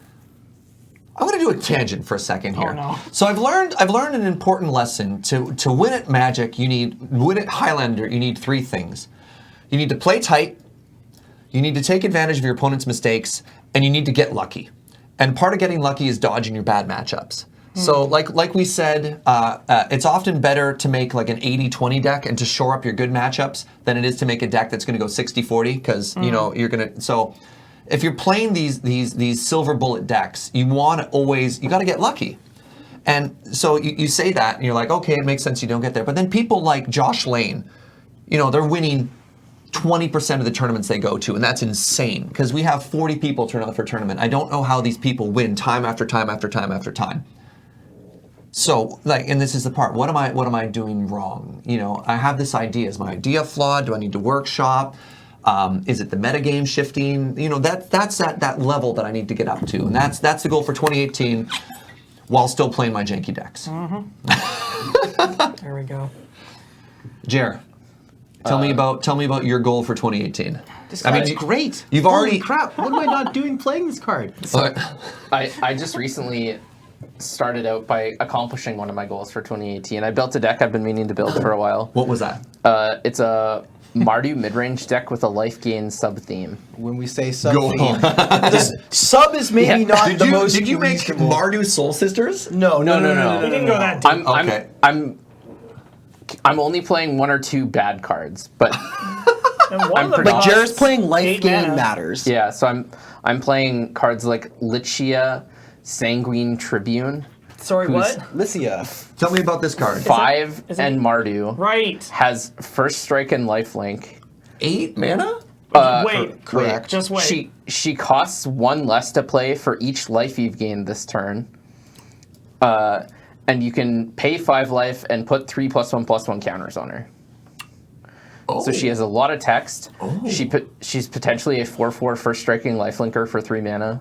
I'm going to do a tangent for a second here. Oh, no. So I've learned an important lesson. To win at Magic, win at Highlander, you need 3 things. You need to play tight, you need to take advantage of your opponent's mistakes, and you need to get lucky. And part of getting lucky is dodging your bad matchups. So like we said, it's often better to make like an 80-20 deck and to shore up your good matchups than it is to make a deck that's going to go 60-40 because you're going to. So if you're playing these silver bullet decks, you got to get lucky. And so you say that and you're like, okay, it makes sense you don't get there. But then people like Josh Lane, they're winning 20% of the tournaments they go to, and that's insane because we have 40 people turn up for a tournament. I don't know how these people win time after time after time after time. So, like, and this is the part. What am I doing wrong? You know, I have this idea. Is my idea flawed? Do I need to workshop? Is it the metagame shifting? You know, that's that level that I need to get up to, and that's the goal for 2018, while still playing my janky decks. There we go. Jer, tell me about your goal for 2018. That's great. You've Holy already crap. What am I not doing playing this card? I just recently started out by accomplishing one of my goals for 2018. I built a deck I've been meaning to build for a while. What was that? It's a Mardu midrange deck with a life gain sub theme. When we say sub Go theme, on. sub is maybe Yeah. not the most. Did you make reasonable. Mardu Soul Sisters? No. He didn't go that deep. I'm only playing 1 or 2 bad cards, but And one of them But costs Jared's playing life 8 gain mana. matters. yeah. So I'm playing cards like Lichia, Sanguine Tribune, Sorry, who's- what? Lycia. Tell me about this card. 5 is it- and Mardu. Right. Has first strike and lifelink. 8 mana? Wait. correct. Just wait. She costs 1 less to play for each life you've gained this turn. And you can pay 5 life and put 3+1/+1 counters on her. Oh. So she has a lot of text. Oh. She's potentially a 4/4 first striking lifelinker for 3 mana.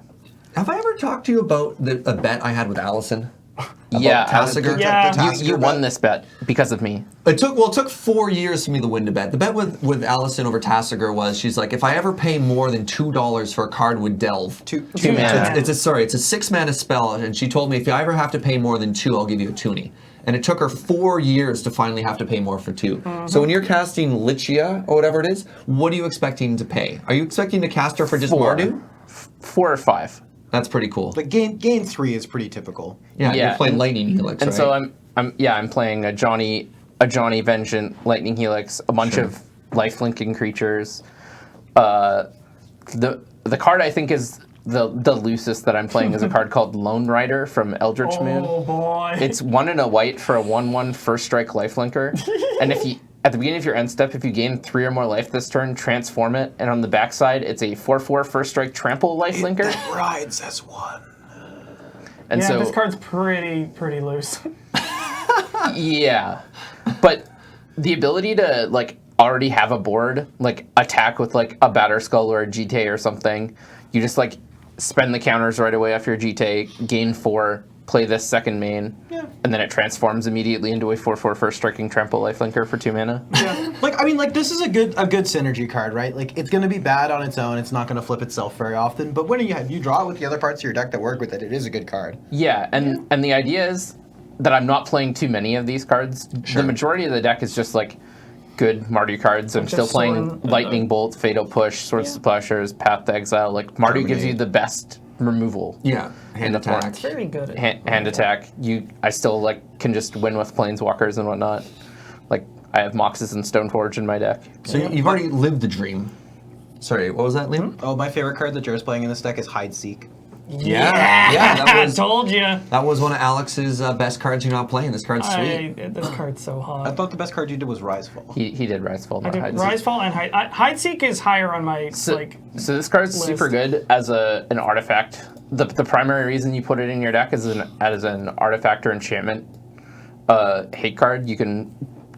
Have I ever talked to you about a bet I had with Allison? Yeah, Tassiger? Yeah. you won this bet because of me. It took 4 years for me to win the bet. The bet with Allison over Tassiger was, she's like, if I ever pay more than $2 for a card with Delve, Two mana. it's a 6 mana spell, and she told me if I ever have to pay more than 2, I'll give you a toonie. And it took her 4 years to finally have to pay more for 2. So when you're casting Lichia or whatever it is, what are you expecting to pay? Are you expecting to cast her for just 4. Mardu? 4 or 5. That's pretty cool. But gain 3 is pretty typical. Yeah, Yeah, you're playing and- Lightning Helix, And right? so I'm playing a Johnny Vengeant Lightning Helix, a bunch of life-linking creatures. The card I think is the loosest that I'm playing is a card called Lone Rider from Eldritch Moon. Oh boy. It's 1 and a white for a 1/1 first strike lifelinker. And if you at the beginning of your end step, if you gain 3 or more life this turn, transform it, and on the backside it's a 4/4 first strike trample lifelinker. Rides as one. And yeah, so this card's pretty loose. yeah. But the ability to like already have a board, like attack with like a Batter Skull or a GT or something, you just like spend the counters right away off your GT, gain 4, play this second main, and then it transforms immediately into a 4/4 first striking trample lifelinker for 2 mana. Yeah. Like this is a good synergy card, right? Like it's gonna be bad on its own. It's not gonna flip itself very often. But when you draw it with the other parts of your deck that work with it, it is a good card. Yeah, and the idea is that I'm not playing too many of these cards. Sure. The majority of the deck is just like good Mardu cards. I'm Bunch still of playing Sword- Lightning Bolt, Fatal Push, Swords to Plowshares, Path to Exile. Like Mardu gives you the best removal. yeah, hand the form. attack. Very good. At Hand attack. I still like can just win with Planeswalkers and whatnot. Like I have Moxes and Stoneforge in my deck. So you've already lived the dream. Sorry, what was that, Liam? Oh, my favorite card that Jared's playing in this deck is Hide Seek. Yeah, that was told you. that was one of Alex's best cards you're not playing. This card's sweet. This card's so hot. I thought the best card you did was Risefall. He did Risefall, I not did Hide Seek. Risefall and Hideseek is higher on my So this card's list. super good as an artifact. The primary reason you put it in your deck is as an artifact or enchantment hate card. You can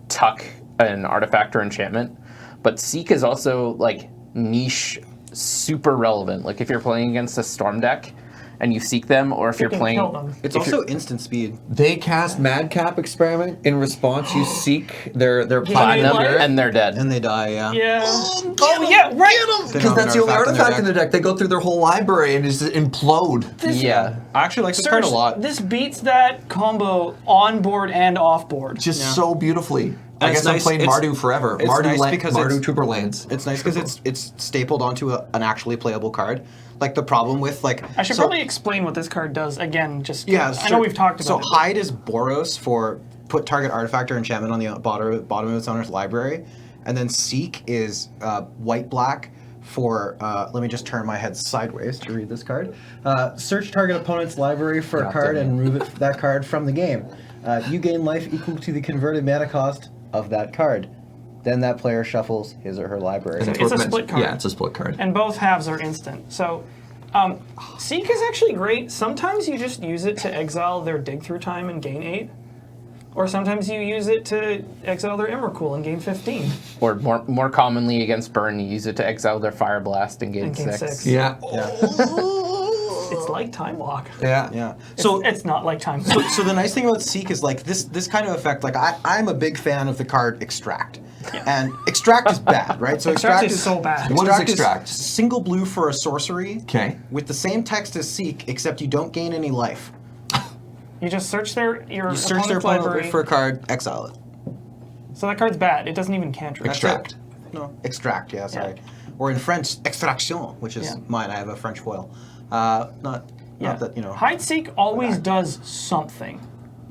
tuck an artifact or enchantment, but Seek is also like niche, super relevant. Like if you're playing against a Storm deck and you Seek them, or if you're can playing, kill them. It's also instant speed. They cast Madcap Experiment. In response, you seek their platinum platinum What? and they're dead. And they die, yeah. Yeah. Oh yeah, right. They because don't have that's an the only artifact in their their deck. They go through their whole library and just implode. Yeah. I actually like this card a lot. This beats that combo on board and off board. Just so beautifully. I it's guess I'm nice- playing it's- Mardu forever. it's Mardu, nice because Mardu it's- Tuber lands. It's nice because it's stapled onto an actually playable card. Like the problem with like I should probably explain what this card does again. Just yeah. I know we've talked about So it. Hide is Boros for put target artifact or enchantment on the bottom of its owner's library, and then Seek is white black for. Let me just turn my head sideways to read this card. Search target opponent's library for a card and remove that card from the game. You gain life equal to the converted mana cost of that card. Then that player shuffles his or her library. And It's a split card. Yeah, it's a split card. And both halves are instant. So, Seek is actually great. Sometimes you just use it to exile their dig through time and gain 8. Or sometimes you use it to exile their Emrakul and gain 15. Or more commonly against burn, you use it to exile their Fire Blast and gain And gain 6. 6. Yeah. It's like Time Lock. Yeah. Yeah. So it's not like Time Lock. So the nice thing about Seek is like this kind of effect. Like I'm a big fan of the card Extract, and Extract is bad, right? So Extract is so bad. What is Extract? Single blue for a sorcery. Okay. With the same text as Seek, except you don't gain any life. You just search your You search their opponent's opponent library. for a card, exile it. So that card's bad. It doesn't even cantrip. Extract. No, Extract. Yeah, sorry. Or in French, Extraction, which is Yeah. mine. I have a French foil. Not that you know. Hide Seek always does something.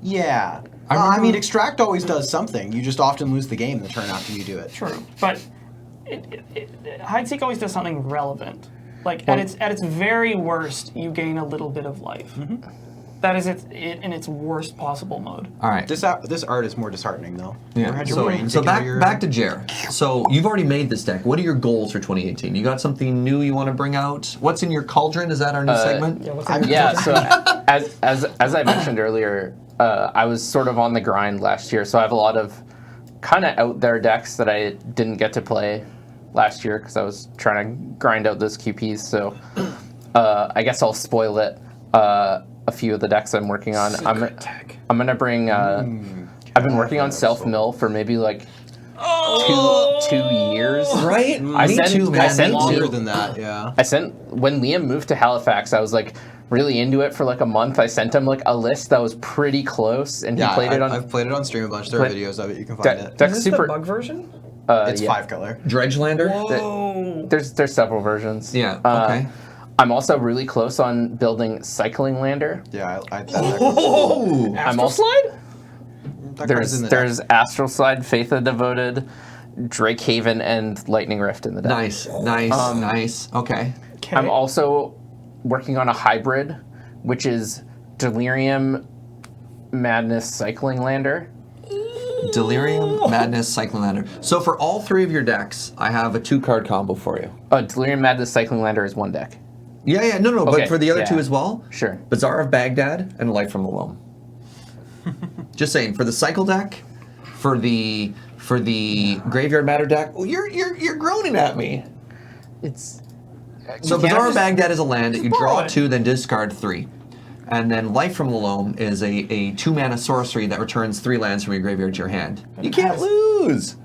Yeah. I I mean, remember- Extract always does something. You just often lose the game the turn after you do it. True, but Hide Seek always does something relevant. Like at its very worst, you gain a little bit of life. Mm-hmm. That is it in its worst possible mode. All right. This art is more disheartening, though. You ever Yeah. had your So, brain so taken out of your- back to Jer. So you've already made this deck. What are your goals for 2018? You got something new you want to bring out? What's in your cauldron? Is that our new segment? Yeah, what's Yeah, so as I mentioned earlier, I was sort of on the grind last year, so I have a lot of kind of out there decks that I didn't get to play last year because I was trying to grind out those QPs. So I guess I'll spoil it. A few of the decks I'm working on. I'm gonna bring. I've been working on Self Mill for maybe like two years. Right? I Me sent- too, man. I sent Me Longer too. than that, yeah. I sent when Liam moved to Halifax. I was like really into it for like a month. I sent him like a list that was pretty close, and he Yeah, played it on. I've played it on stream a bunch. There are Play- videos of it. You can find it. Deck's Is this super. the bug version? It's yeah. 5 color. Dredgelander? Oh, There's several versions. Yeah, okay. I'm also really close on building Cycling Lander. Yeah, Oh! I'm Astral also Slide? that card's in the there's Astral Slide, Faith of Devoted, Drake Haven, and Lightning Rift in the deck. Nice, nice. Okay. Okay. I'm also working on a hybrid, which is Delirium Madness Cycling Lander. Delirium, Madness, Cycling Lander. So for all 3 of your decks, I have a 2-card combo for you. Delirium Madness Cycling Lander is one deck. Yeah, no, Okay, but for the other yeah. 2 as well? Sure. Bazaar of Baghdad and Light from the Loam. Just saying, for the cycle deck, for the Graveyard Matter deck, oh, you're groaning at me. It's So you can't Bazaar of just- Baghdad is a land that you borrow draw it. 2, then discard 3. And then Light from the Loam is a 2-mana sorcery that returns 3 lands from your graveyard to your hand. You can't lose!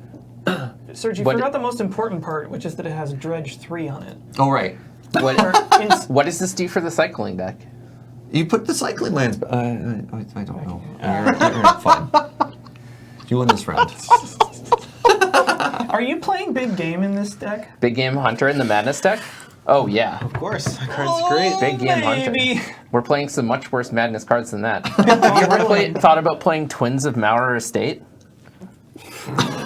Serge, you What- forgot the most important part, which is that it has Dredge 3 on it. Oh, right. What, what does this do for the cycling deck? You put the cycling lands. I don't know. You're fine. You win this round. Are you playing big game in this deck? Big Game Hunter in the Madness deck? Oh yeah, Of course, that card's great. Big Game maybe. Hunter. We're playing some much worse Madness cards than that. Have you ever thought about playing Twins of Maurer Estate?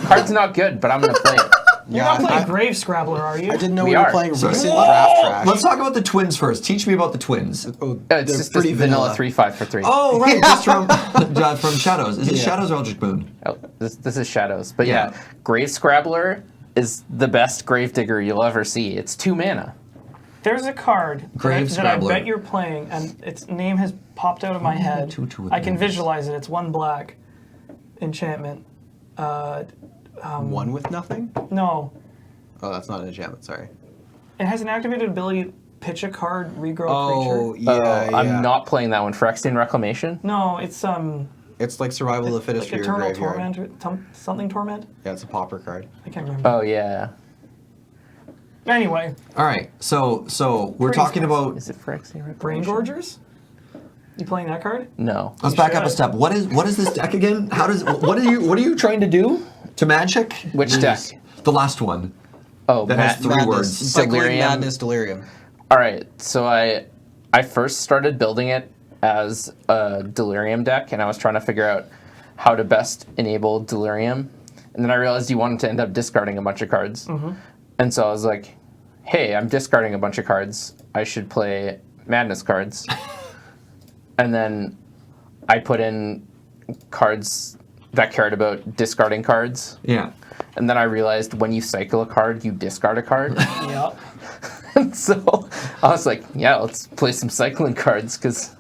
Card's not good, but I'm gonna play it. You're not playing Grave Scrabbler, are you? I didn't know We we were are. playing Sorry. recent draft trash. Let's talk about the twins first. Teach me about the twins. Oh, It's they're just pretty this vanilla 3/5 for 3. Oh, right. Just from Shadows. Is it Shadows or Eldritch Moon? Oh, this is Shadows. But Yeah. yeah, Grave Scrabbler is the best Gravedigger you'll ever see. It's 2 mana. There's a card Grave that I Scrabbler. bet you're playing, and its name has popped out of my head. two with I can names. visualize it. It's 1 black enchantment. one with nothing? No, Oh, that's not an enchantment, sorry. it has an activated ability. Pitch a card, regrow a Oh, creature. yeah, yeah. I'm not playing that one. Phyrexian Reclamation? No, it's It's like survival of the fittest like for your Eternal graveyard. Torment, or something Torment. Yeah, it's a pauper card. I can't remember. Oh, yeah. Anyway, All right. So we're Pretty talking nice. about. Is it Phyrexian Brain Reclamation? Gorgers. You playing that card? No. Let's back up a should. step. What is this deck again? What are you trying to do to Magic? Which deck? The last one. Oh, That has 3 Madness. words. Cycling Delirium. Madness, Delirium. All right, so I first started building it as a Delirium deck, and I was trying to figure out how to best enable Delirium, and then I realized you wanted to end up discarding a bunch of cards, and so I was like, hey, I'm discarding a bunch of cards. I should play Madness cards, and then I put in cards that cared about discarding cards, Yeah. And then I realized when you cycle a card, you discard a card. Yep. And so I was like, yeah, let's play some cycling cards because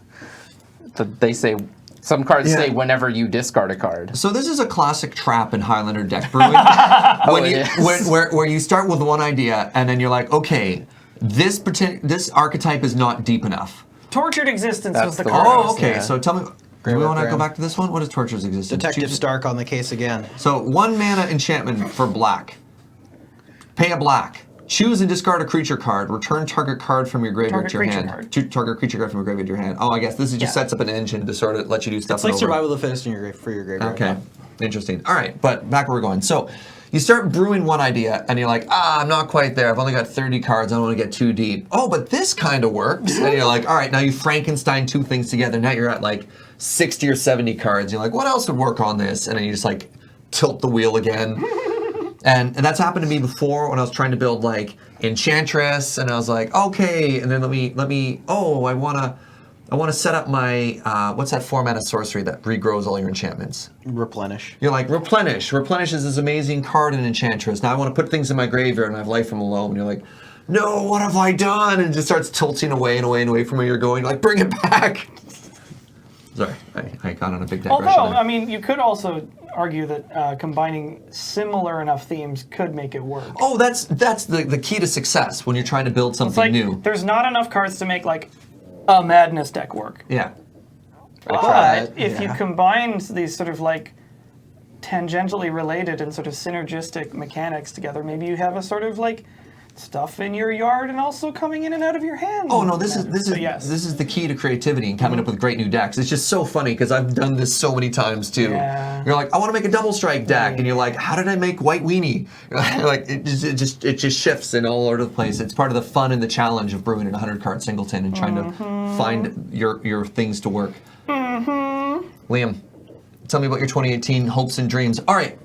they say some cards Yeah. say whenever you discard a card. So this is a classic trap in Highlander deck brewing, It is. where you start with one idea and then you're like, okay, this archetype is not deep enough. Tortured Existence That's was the the card. one. Oh, okay. Yeah. So tell me, do we work, want to go Graham. back to this one? What is Torture's Existence? Detective Choose- Stark on the case again. So 1 mana enchantment for black. Pay a black. Choose and discard a creature card. Return target card from your graveyard Target to your creature hand. card. Target creature card from your graveyard to your hand. Oh, I guess this is just Yeah. sets up an engine to sort of let you do stuff. It's like over. survival of the fittest in your for your graveyard. Okay, interesting. All right, but back where we're going. So you start brewing one idea, and you're like, I'm not quite there. I've only got 30 cards. I don't want to get too deep. Oh, but this kind of works. And you're like, all right, now you Frankenstein 2 things together. Now you're at like 60 or 70 cards. You're like, what else would work on this? And then you just like tilt the wheel again. And that's happened to me before when I was trying to build like Enchantress, and I was like, okay, and then let me. Oh, I wanna set up my what's that 4-mana sorcery that regrows all your enchantments? Replenish. You're like, replenish. Replenish is this amazing card in Enchantress. Now I want to put things in my graveyard and I have life from below. And you're like, no, what have I done? And it just starts tilting away and away and away from where you're going. You're like, bring it back. Sorry, I got on a big digression. Although, there. I mean, you could also argue that combining similar enough themes could make it work. Oh, that's the key to success when you're trying to build It's something like new. there's not enough cards to make like a Madness deck work. Yeah. But if you yeah. combine these sort of like tangentially related and sort of synergistic mechanics together, maybe you have a sort of like stuff in your yard and also coming in and out of your hand. Oh no, this is So, yes. this is the key to creativity and coming up with great new decks. It's just so funny because I've done this so many times too. Yeah. You're like, I want to make a double strike deck, and you're like, how did I make White Weenie? You're like it just shifts in all over the place. It's part of the fun and the challenge of brewing an 100-card singleton and trying to find your things to work. Liam, tell me about your 2018 hopes and dreams. All right,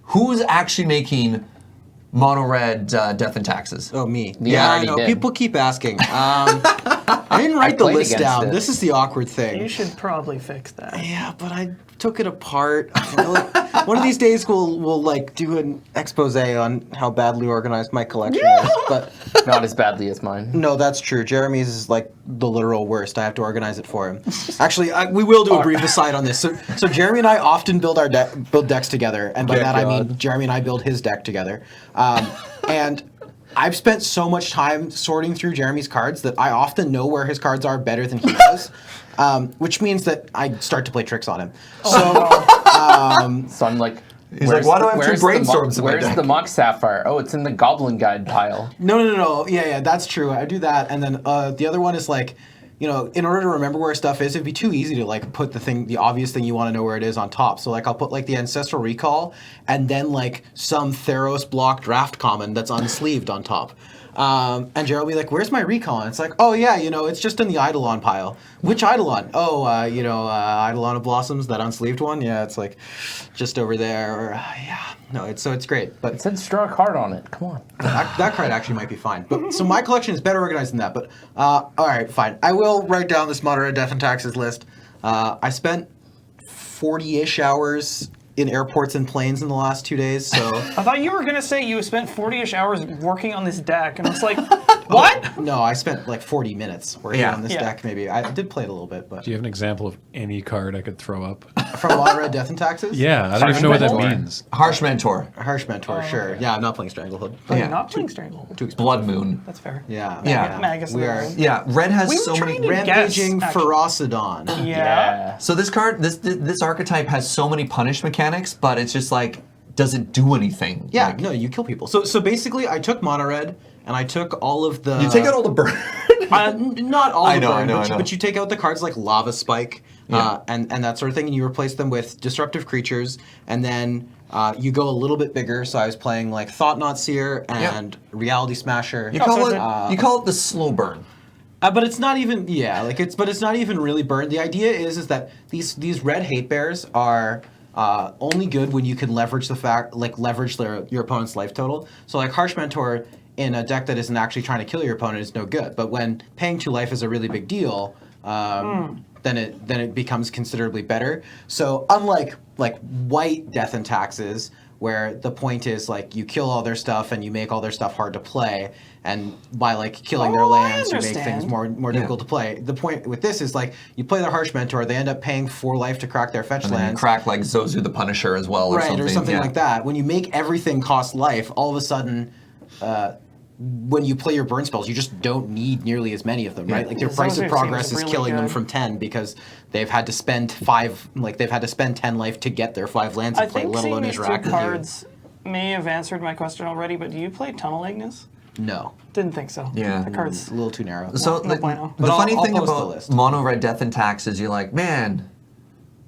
who's actually making mono red Death and Taxes? Oh, me. Yeah, I I already know. did. People keep asking. I didn't write the played list against down. it. This is the awkward You thing. should probably fix that. Yeah, but I took it apart. One of these days we'll like do an expose on how badly organized my collection is. But Not as badly as mine. no, that's true. Jeremy's is like the literal worst. I have to organize it for him. Actually, we will do a brief aside on this. So Jeremy and I often build build decks together, and by Dear that I mean God. Jeremy and I build his deck together. And I've spent so much time sorting through Jeremy's cards that I often know where his cards are better than he does, which means that I start to play tricks on him. So I'm like, He's like, why do I have two where's the brainstorms in my Where's deck? the Mock Sapphire? Oh, it's in the Goblin Guide pile. No. Yeah, that's true. I do that, and then the other one is like, you know, in order to remember where stuff is, it'd be too easy to like put the obvious thing you want to know where it is on top. So like I'll put like the Ancestral Recall, and then like some Theros block draft common that's unsleeved on top. And Gerald will be like, "Where's my recall?" And it's like, "Oh yeah, it's just in the Eidolon pile." Which Eidolon? Oh, Eidolon of Blossoms, that unsleeved one. Yeah, it's like just over there. Or no, it's great. But It said straw card on it. Come on. that card actually might be fine. But so my collection is better organized than that. But all right, fine. I will write down this moderate death and taxes list. I spent 40-ish hours in airports and planes in the last 2 days. So I thought you were going to say you spent 40-ish hours working on this deck, and it's like, what? no, I spent like 40 minutes working on this Yeah. deck. Maybe I did play it a little bit, but Do you have an example of any card I could throw up? from moderate death and taxes. Yeah, I don't even know what that Mentor. means. Harsh Mentor, Harsh Mentor, sure. Yeah, I'm not playing Stranglehold. Are you Yeah. not playing Stranglehold? Too expensive. Blood Moon. That's fair. Yeah. Yeah. Magus We of the are Ring. Yeah, red has We were so many. trying to rampaging guess, actually. Ferocidon. Yeah. So this card, this archetype has so many punish mechanics, but it's just like, does it do anything? Yeah, Like, no, you kill people. So basically, I took mono red and I took all of the. You take out all the burn. Not all I the know, burn, I know. but you take out the cards like Lava Spike Yeah. and that sort of thing, and you replace them with disruptive creatures, and then you go a little bit bigger. So I was playing like Thought Knot Seer and Reality Smasher. You call so it you call it the slow burn. But it's not even it's not even really burned. The idea is that these red hate bears are only good when you can leverage your opponent's life total. So like Harsh Mentor in a deck that isn't actually trying to kill your opponent is no good. But when paying 2 life is a really big deal, then it becomes considerably better. So unlike like white Death and Taxes, where the point is like you kill all their stuff and you make all their stuff hard to play, and by like killing their Oh, I lands you make things understand. more difficult to play. The point with this is like you play their Harsh Mentor, they end up paying 4 life to crack their fetch And then you lands. crack like Zozu the Punisher as well, Right, or something yeah. like that. When you make everything cost life, all of a sudden, when you play your burn spells, you just don't need nearly as many of them, right? Like your Zozu price of seems progress is really killing them good. from 10 because they've had to spend 10 life to get their 5 lands I and play, think let seeing alone these two interact with you. cards may have answered my question already, but do you play Tunnel Ignis? No, Didn't think so. Yeah. The it's card's a little too narrow. So No bueno. the But funny I'll thing post the about list. mono red death and tax is you're like, man,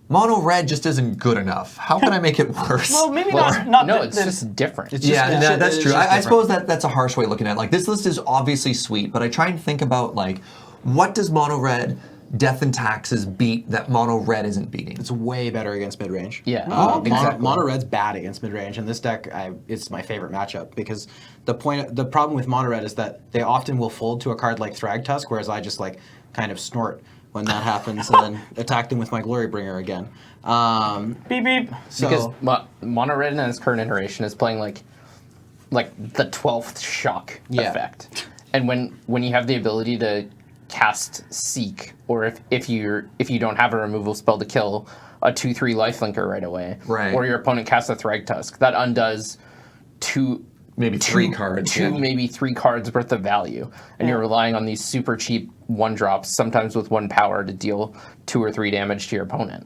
mono red just isn't good enough. How can I make it worse? well, maybe Well, not no, that- it's that- just different. It's Yeah, just- that- that's it's true. just I different. suppose that's a harsh way of looking at it. Like this list is obviously sweet, but I try and think about like what does mono red death and taxes beat that mono red isn't beating? It's way better against mid range. Yeah. Exactly. Mono red's bad against mid range, and this deck it's my favorite matchup because the problem with mono red is that they often will fold to a card like Thrag Tusk, whereas I just like kind of snort when that happens and then attack them with my Glory Bringer again. beep beep. So Because Mono Red in its current iteration is playing like the 12th shock Yeah. effect, and when you have the ability to cast Seek, or if you don't have a removal spell to kill a 2/3 lifelinker right away, Right. or your opponent casts a Thrag Tusk, that undoes Maybe three cards. two, yeah. maybe 3 cards worth of value, and you're relying on these super cheap 1-drops, sometimes with 1 power, to deal 2 or 3 damage to your opponent.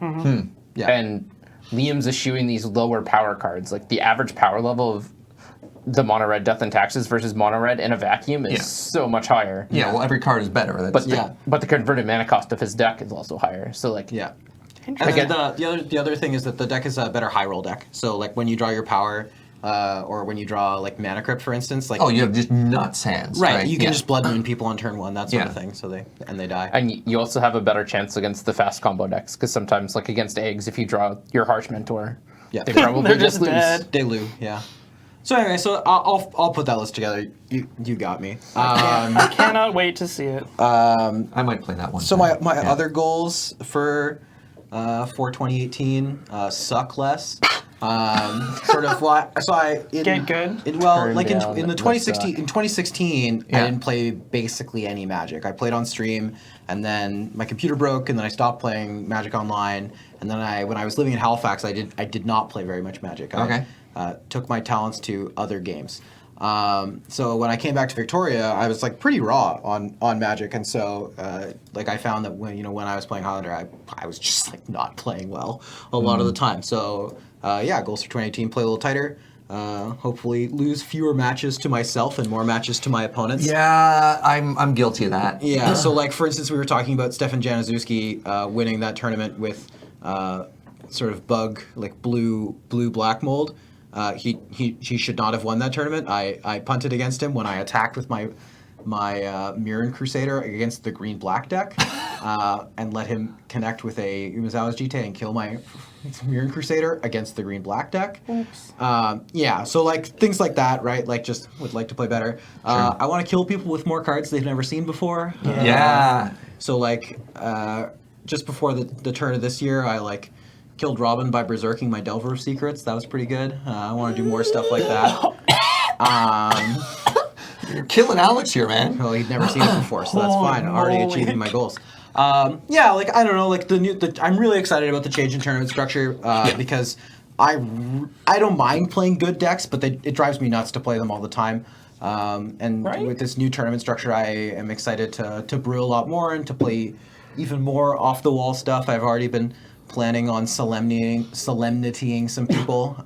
yeah. And Liam's eschewing these lower power cards. Like the average power level of the mono red Death and Taxes versus mono red in a vacuum is Yeah. so much higher. Yeah, well, every card is better. That's, But Yeah. but the converted mana cost of his deck is also higher. So like Yeah. And Again- then the other thing is that the deck is a better high roll deck. So like when you draw your power, or when you draw like Mana Crypt, for instance, like oh, you have just nuts hands. right, you can Yeah. just Blood Moon people on turn 1, that sort Yeah. of thing. So they die. and you also have a better chance against the fast combo decks because sometimes like against eggs, if you draw your Harsh Mentor, Yeah. they probably They're just just lose. dead. They lose, yeah. So anyway, so I'll put that list together. You got me. I cannot wait to see it. I might play that one. So time. my Yeah. other goals for 2018 suck less. Sort of what so I Get good? Turn like down in the the 2016 suck. in 2016 Yeah. I didn't play basically any Magic. I played on stream and then my computer broke and then I stopped playing Magic Online, and then when I was living in Halifax I did not play very much Magic. Okay. I took my talents to other games. So when I came back to Victoria, I was like pretty raw on Magic, and so like I found that when I was playing Highlander, I was just like not playing well a lot of the time. So yeah, goals for 2018: play a little tighter, hopefully lose fewer matches to myself and more matches to my opponents. Yeah, I'm guilty of that. Yeah. So like for instance, we were talking about Stefan Januszewski winning that tournament with sort of bug like blue black mold. He should not have won that tournament. I punted against him when I attacked with my Mirren Crusader against the green black deck, and let him connect with a Umezawa's GT and kill my Mirren Crusader against the green black deck. Oops. Yeah, so like things like that, right? Like just would like to play better. I want to kill people with more cards they've never seen before. Yeah. So like just before the turn of this year, I like killed Robin by berserking my Delver of Secrets. That was pretty good. I want to do more stuff like that. You're killing Alex here, man. Well, he'd never seen it before, so that's Holy fine. Already moly. achieving my goals. Yeah, like I don't know, like I'm really excited about the change in tournament structure because I don't mind playing good decks, but it drives me nuts to play them all the time. And Right? with this new tournament structure, I am excited to brew a lot more and to play even more off the wall stuff. I've already been planning on solemnitying some people.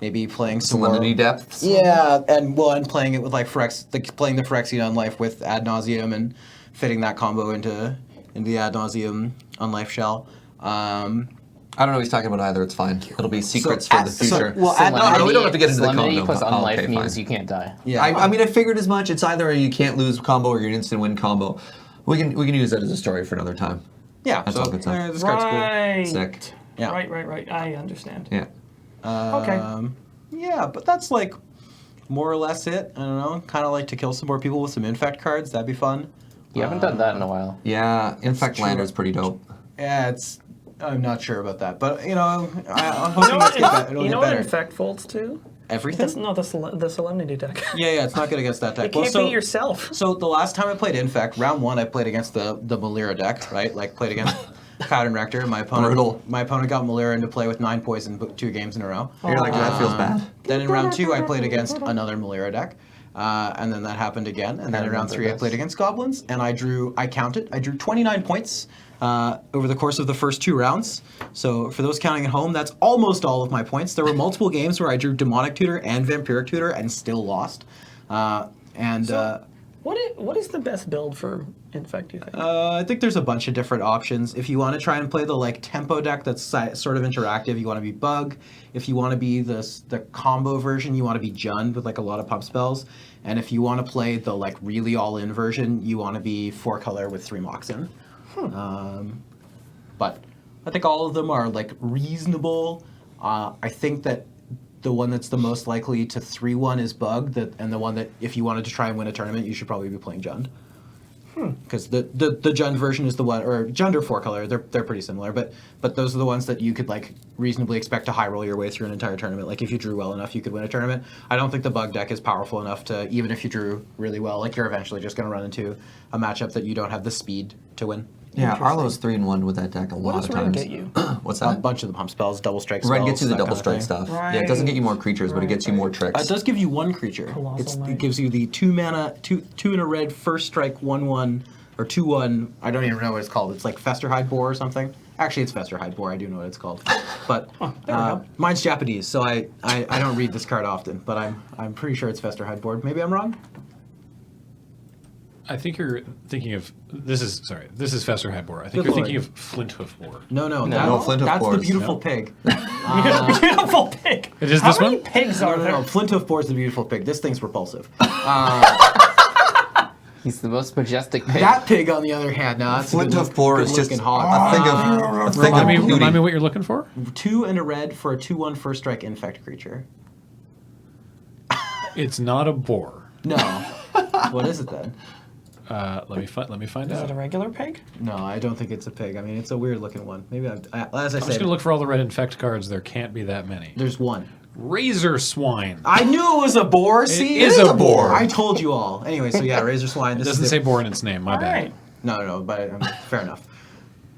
Maybe playing some Solemnity more. depths. Yeah, and playing it with like playing the Phyrexian Unlife with Ad Nauseam and fitting that combo into the Ad Nauseam Unlife shell. I don't know what he's talking about either. It's fine. It'll be secrets for the future. well, no, we don't have to get into the Solemnity combo. plus Oh, unlife okay, means fine. you can't die. Yeah, I mean, I figured as much. It's either a you can't lose combo or you're an instant win combo. We can use that as a story for another time. yeah. That's So all good stuff. this card's cool. Right. Sick. Yeah. Right. I understand. Yeah. Okay. Yeah, but that's like more or less it. I don't know. Kind of like to kill some more people with some infect cards. That'd be fun. You haven't done that in a while. Yeah. Infect Lander is pretty dope. Yeah, I'm not sure about that, but I'm hoping it's it'll You get know what better. Infect folds to? Everything? The Solemnity deck. Yeah, it's not good against that deck. You can't beat yourself. So the last time I played Infect, round 1, I played against the Malira deck, right? Like played against Pattern Rector. My opponent got Malira into play with 9 poison 2 games in a row. You're like, that feels bad. Then in round 2, I played against another Malira deck. And then that happened again. And then in round 3, I played against Goblins, and I drew 29 points over the course of the first 2 rounds. So for those counting at home, that's almost all of my points. There were multiple games where I drew Demonic Tutor and Vampiric Tutor and still lost. What is the best build for Infect, you think? I think there's a bunch of different options. If you want to try and play the tempo deck that's sort of interactive, you want to be Bug. If you want to be the combo version, you want to be Jund with a lot of pump spells. And if you want to play the really all-in version, you want to be 4-color with 3 Moxen. But I think all of them are reasonable. I think that the one that's the most likely to 3-1 is Bug, and the one that if you wanted to try and win a tournament, you should probably be playing Jund. Because the Jund version is the one, or Jund or 4-color, they're pretty similar, but those are the ones that you could reasonably expect to high roll your way through an entire tournament. If you drew well enough, you could win a tournament. I don't think the Bug deck is powerful enough to, even if you drew really well, you're eventually just going to run into a matchup that you don't have the speed to win. Yeah, Arlo's 3-1 with that deck a lot What of does Red times. get you? What's A that? bunch of the pump spells, double strike spells. Red gets you the that double kind of strike thing. stuff. Right. Yeah, it doesn't get you more creatures, but it gets you more tricks. It does give you 1 creature. Colossal Might. It gives you the 2 mana, 2 in a red, first strike, 1/1, or 2/1. I don't even know what it's called. It's Festerhide Boar or something. Actually, it's Festerhide Boar. I do know what it's called. But there we go. mine's Japanese, so I don't read this card often. But I'm pretty sure it's Festerhide Boar. Maybe I'm wrong. I think you're thinking of this is Festerhead Boar. I think Good you're thinking lord. of Flinthoof Boar. No, Flinthoof that's Boar the is- beautiful no. pig. Beautiful pig. It is How this many one? pigs are there? No, Flinthoof Boar is the beautiful pig. This thing's repulsive. He's the most majestic pig. That pig, on the other hand, now that's Flinthoof Boar is just good-looking hog. a thing Remind of beauty. me what you're looking for. 2 and a red for a 2/1 first strike infect creature. It's not a boar. No. What is it then? Let me find Is out. it a regular pig? No, I don't think it's a pig. I mean, it's a weird looking one. Maybe as I I'm just said, gonna look for all the red infect cards. There can't be that many. there's one. Razor Swine. I knew it was a boar. See, is a boar. I told you all. Anyway, so yeah, Razor Swine. It This doesn't is say boar in its name. My All bad. right. No, but fair enough.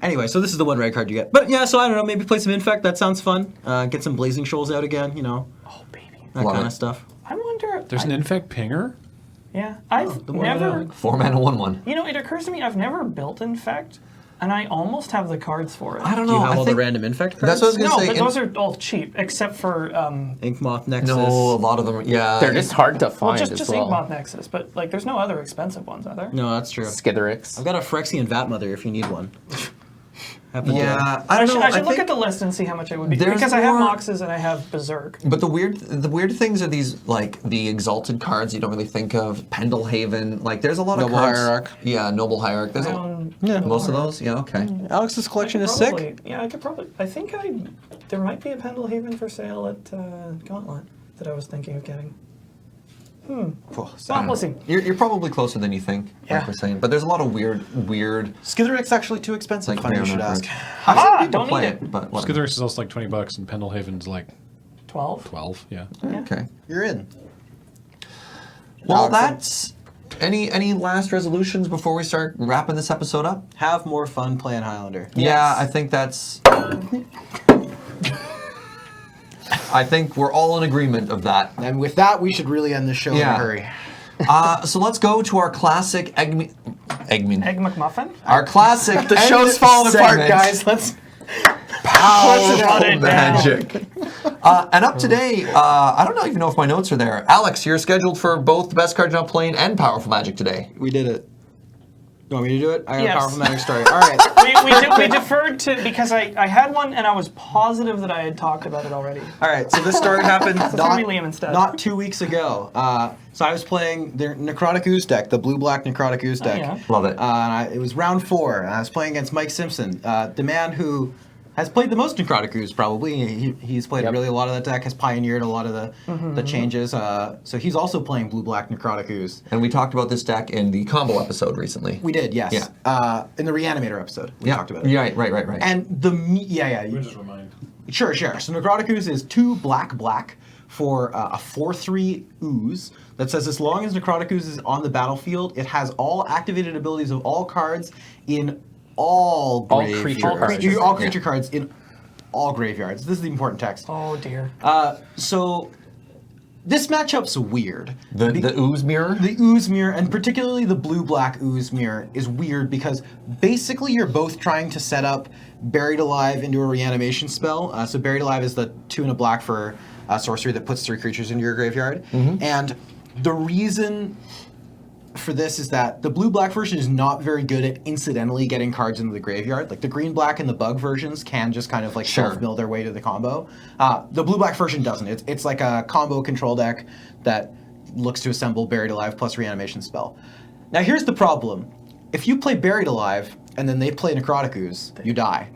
Anyway, so this is the one red card you get. But yeah, so I don't know. Maybe play some Infect. That sounds fun. Get some Blazing Shoals out again. Oh, baby. That Love kind it. of stuff. I wonder. There's an infect pinger. Yeah, I've the one never. 4 mana 1/1. You know, it occurs to me I've never built Infect, and I almost have the cards for it. I don't Do know. you have I all think the random Infect that's cards? what I was gonna No, say. but those are all cheap, except for Inkmoth Nexus. No, a lot of them. Yeah, They're just hard to find just as well. Inkmoth Nexus. But there's no other expensive ones, are there? No, that's true. Skitherix. I've got a Phyrexian Vat Mother if you need one. Yeah, I I don't should, know. I should I look think- at the list and see how much it would be There's because I have more- Moxes and I have Berserk. But the weird things are these the exalted cards you don't really think of. Pendelhaven, there's a lot Noble of cards. Hierarch. Yeah, Noble Hierarch. There's most of those. Yeah, okay. Alex's collection is Probably- sick. Yeah, I could probably. I think there might be a Pendelhaven for sale at Gauntlet that I was thinking of getting. Well, we'll see. You're probably closer than you think. Yeah. Like we're saying, but there's a lot of weird. Skitherix actually too expensive. Funny you should ask. I've seen people don't play need it, but whatever. Skitherix is also like $20, and Pendelhaven's like 12. 12. Yeah. Okay. You're in. Well, Alex, that's any last resolutions before we start wrapping this episode up? Have more fun playing Highlander. Yeah, I think that's. I think we're all in agreement of that. And with that, we should really end the show in Yeah. a hurry. So let's go to our classic Egg McMuffin? Our classic. The end show's falling apart, segment. guys. Let's. Powerful Put it down. magic. And up today, I don't even know if my notes are there. Alex, you're scheduled for both the best card not playing and powerful magic today. We did it. You want me to do it? I got Yes. a powerful magic story. All right. we deferred to because I had one and I was positive that I had talked about it already. All right, so this story happened throw me Liam instead. not 2 weeks ago. So I was playing the Necrotic Ooze deck, the blue-black Necrotic Ooze deck. yeah. Love it. It was round 4, and I was playing against Mike Simpson, the man who has played the most Necrotic Ooze, probably. He's played really a lot of that deck, has pioneered a lot of the changes. So he's also playing blue-black Necrotic Ooze. And we talked about this deck in the combo episode recently. We did, yes. Yeah. In the Reanimator episode, we talked about it. Yeah, right. And Just remind. Sure. So Necrotic Ooze is 2 black for a 4/3 ooze that says as long as Necrotic Ooze is on the battlefield, it has all activated abilities of all cards in all creature cards. all creature cards in all graveyards. This is the important text. Oh dear. So this matchup's weird. The ooze mirror? The ooze mirror, and particularly the blue-black ooze mirror, is weird because basically you're both trying to set up Buried Alive into a reanimation spell. So Buried Alive is the 2 and a black for sorcery that puts 3 creatures into your graveyard. And the reason for this is that the blue-black version is not very good at incidentally getting cards into the graveyard. Like the green-black and the bug versions can just kind of like self-mill their way to the combo. The blue-black version doesn't. It's like a combo control deck that looks to assemble Buried Alive plus reanimation spell. Now here's the problem. If you play Buried Alive and then they play Necrotic Ooze, you die.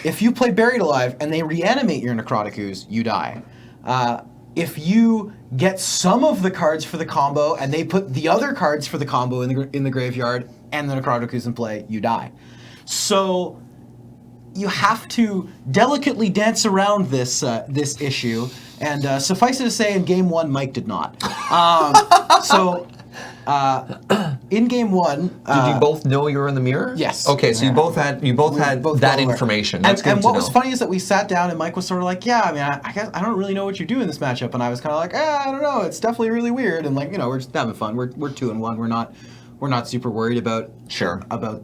If you play Buried Alive and they reanimate your Necrotic Ooze, you die. If you get some of the cards for the combo and they put the other cards for the combo in the graveyard and the Necrotic Ooze in play, you die. So you have to delicately dance around this issue, and suffice it to say, in Game 1, Mike did not. In Game 1, did you both know you were in the mirror? Yes. Okay, so you both had that information. That's good and to what know. was funny is that we sat down and Mike was sort of like, yeah, I mean, I guess I don't really know what you do in this matchup, and I was kind of like, I don't know, it's definitely really weird, and like, you know, we're just having fun. We're 2-1. We're not super worried about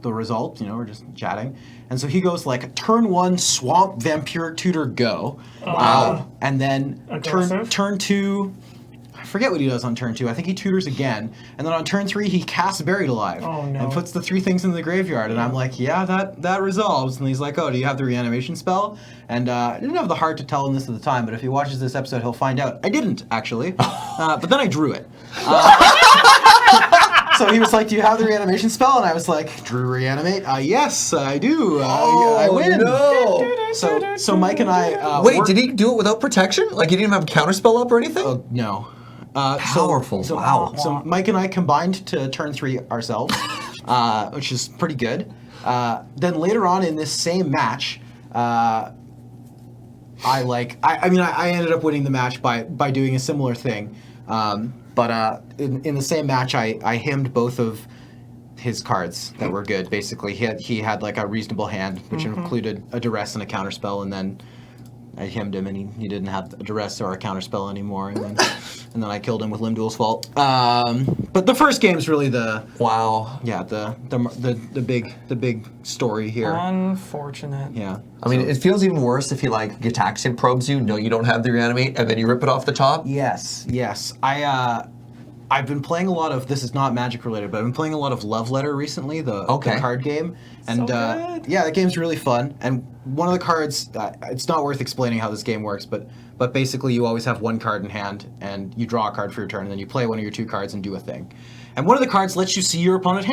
the result. You know, we're just chatting. And so he goes like, turn 1, Swamp, Vampiric Tutor, go. Wow. And then turn 2. I forget what he does on turn 2. I think he tutors again. And then on turn 3, he casts Buried Alive. Oh, no. And puts the 3 things in the graveyard. And I'm like, yeah, that resolves. And he's like, oh, do you have the reanimation spell? And I didn't have the heart to tell him this at the time, but if he watches this episode, he'll find out. I didn't, actually. But then I drew it. So he was like, do you have the reanimation spell? And I was like, Drew reanimate? Yes, I do. I win. No. So Mike and I... Wait, did he do it without protection? Like he didn't have a counterspell up or anything? Oh, no. Powerful. Wow. So Mike and I combined to turn 3 ourselves, which is pretty good. Then later on in this same match, I ended up winning the match by doing a similar thing. But in the same match, I hemmed both of his cards that were good. Basically, he had like a reasonable hand, which included a duress and a counterspell, and then I hemmed him, and he didn't have a duress or a counterspell anymore, and then I killed him with Limb Duel's Fault. But the first game's really the big story here. Unfortunate. Yeah. I mean, it feels even worse if he like Gitaxian probes you. No, you don't have the reanimate, and then you rip it off the top. Yes. I've been playing a lot of, this is not Magic related, but I've been playing a lot of Love Letter recently, the card game. And good. yeah, the game's really fun. And one of the cards, it's not worth explaining how this game works, but basically you always have one card in hand, and you draw a card for your turn, and then you play one of your 2 cards and do a thing. And one of the cards lets you see your opponent's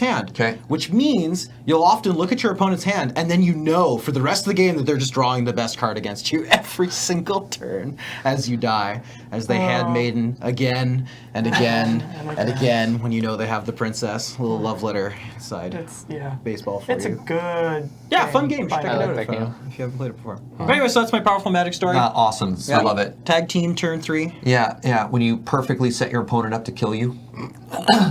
hand. Okay. Which means you'll often look at your opponent's hand, and then you know for the rest of the game that they're just drawing the best card against you every single turn as you die, as they handmaiden again and again and again when you know they have the princess. A little love letter inside. It's baseball for It's you. a good. Fun game. Check it out that game. if you haven't played it before. But anyway, so that's my powerful Magic story. Awesome. I love it. Tag team turn 3. Yeah. When you perfectly set your opponent up to kill you.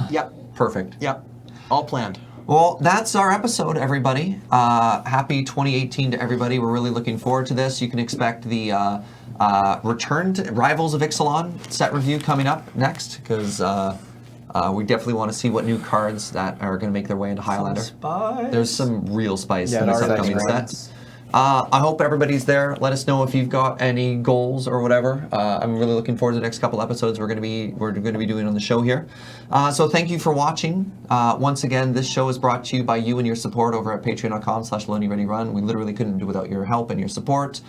Yep. Perfect. Yep. All planned. Well, that's our episode, everybody. Happy 2018 to everybody. We're really looking forward to this. You can expect the Return to Rivals of Ixalan set review coming up next, because we definitely want to see what new cards that are going to make their way into Highlander. Spice. There's some real spice in there this are upcoming nice set. I hope everybody's there. Let us know if you've got any goals or whatever. I'm really looking forward to the next couple episodes we're going to be doing on the show here. So thank you for watching. Once again, this show is brought to you by you and your support over at patreon.com/LoadingReadyRun. We literally couldn't do without your help and your support.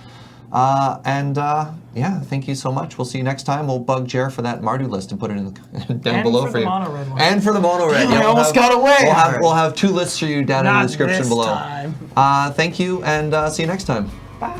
Yeah, thank you so much. We'll see you next time. We'll bug Jer for that Mardu list and put it in the, down And below for for the you. mono red one. And for the mono red. I almost got away. We'll have 2 lists for you down in the Not description this below. time. Thank you, and see you next time. Bye.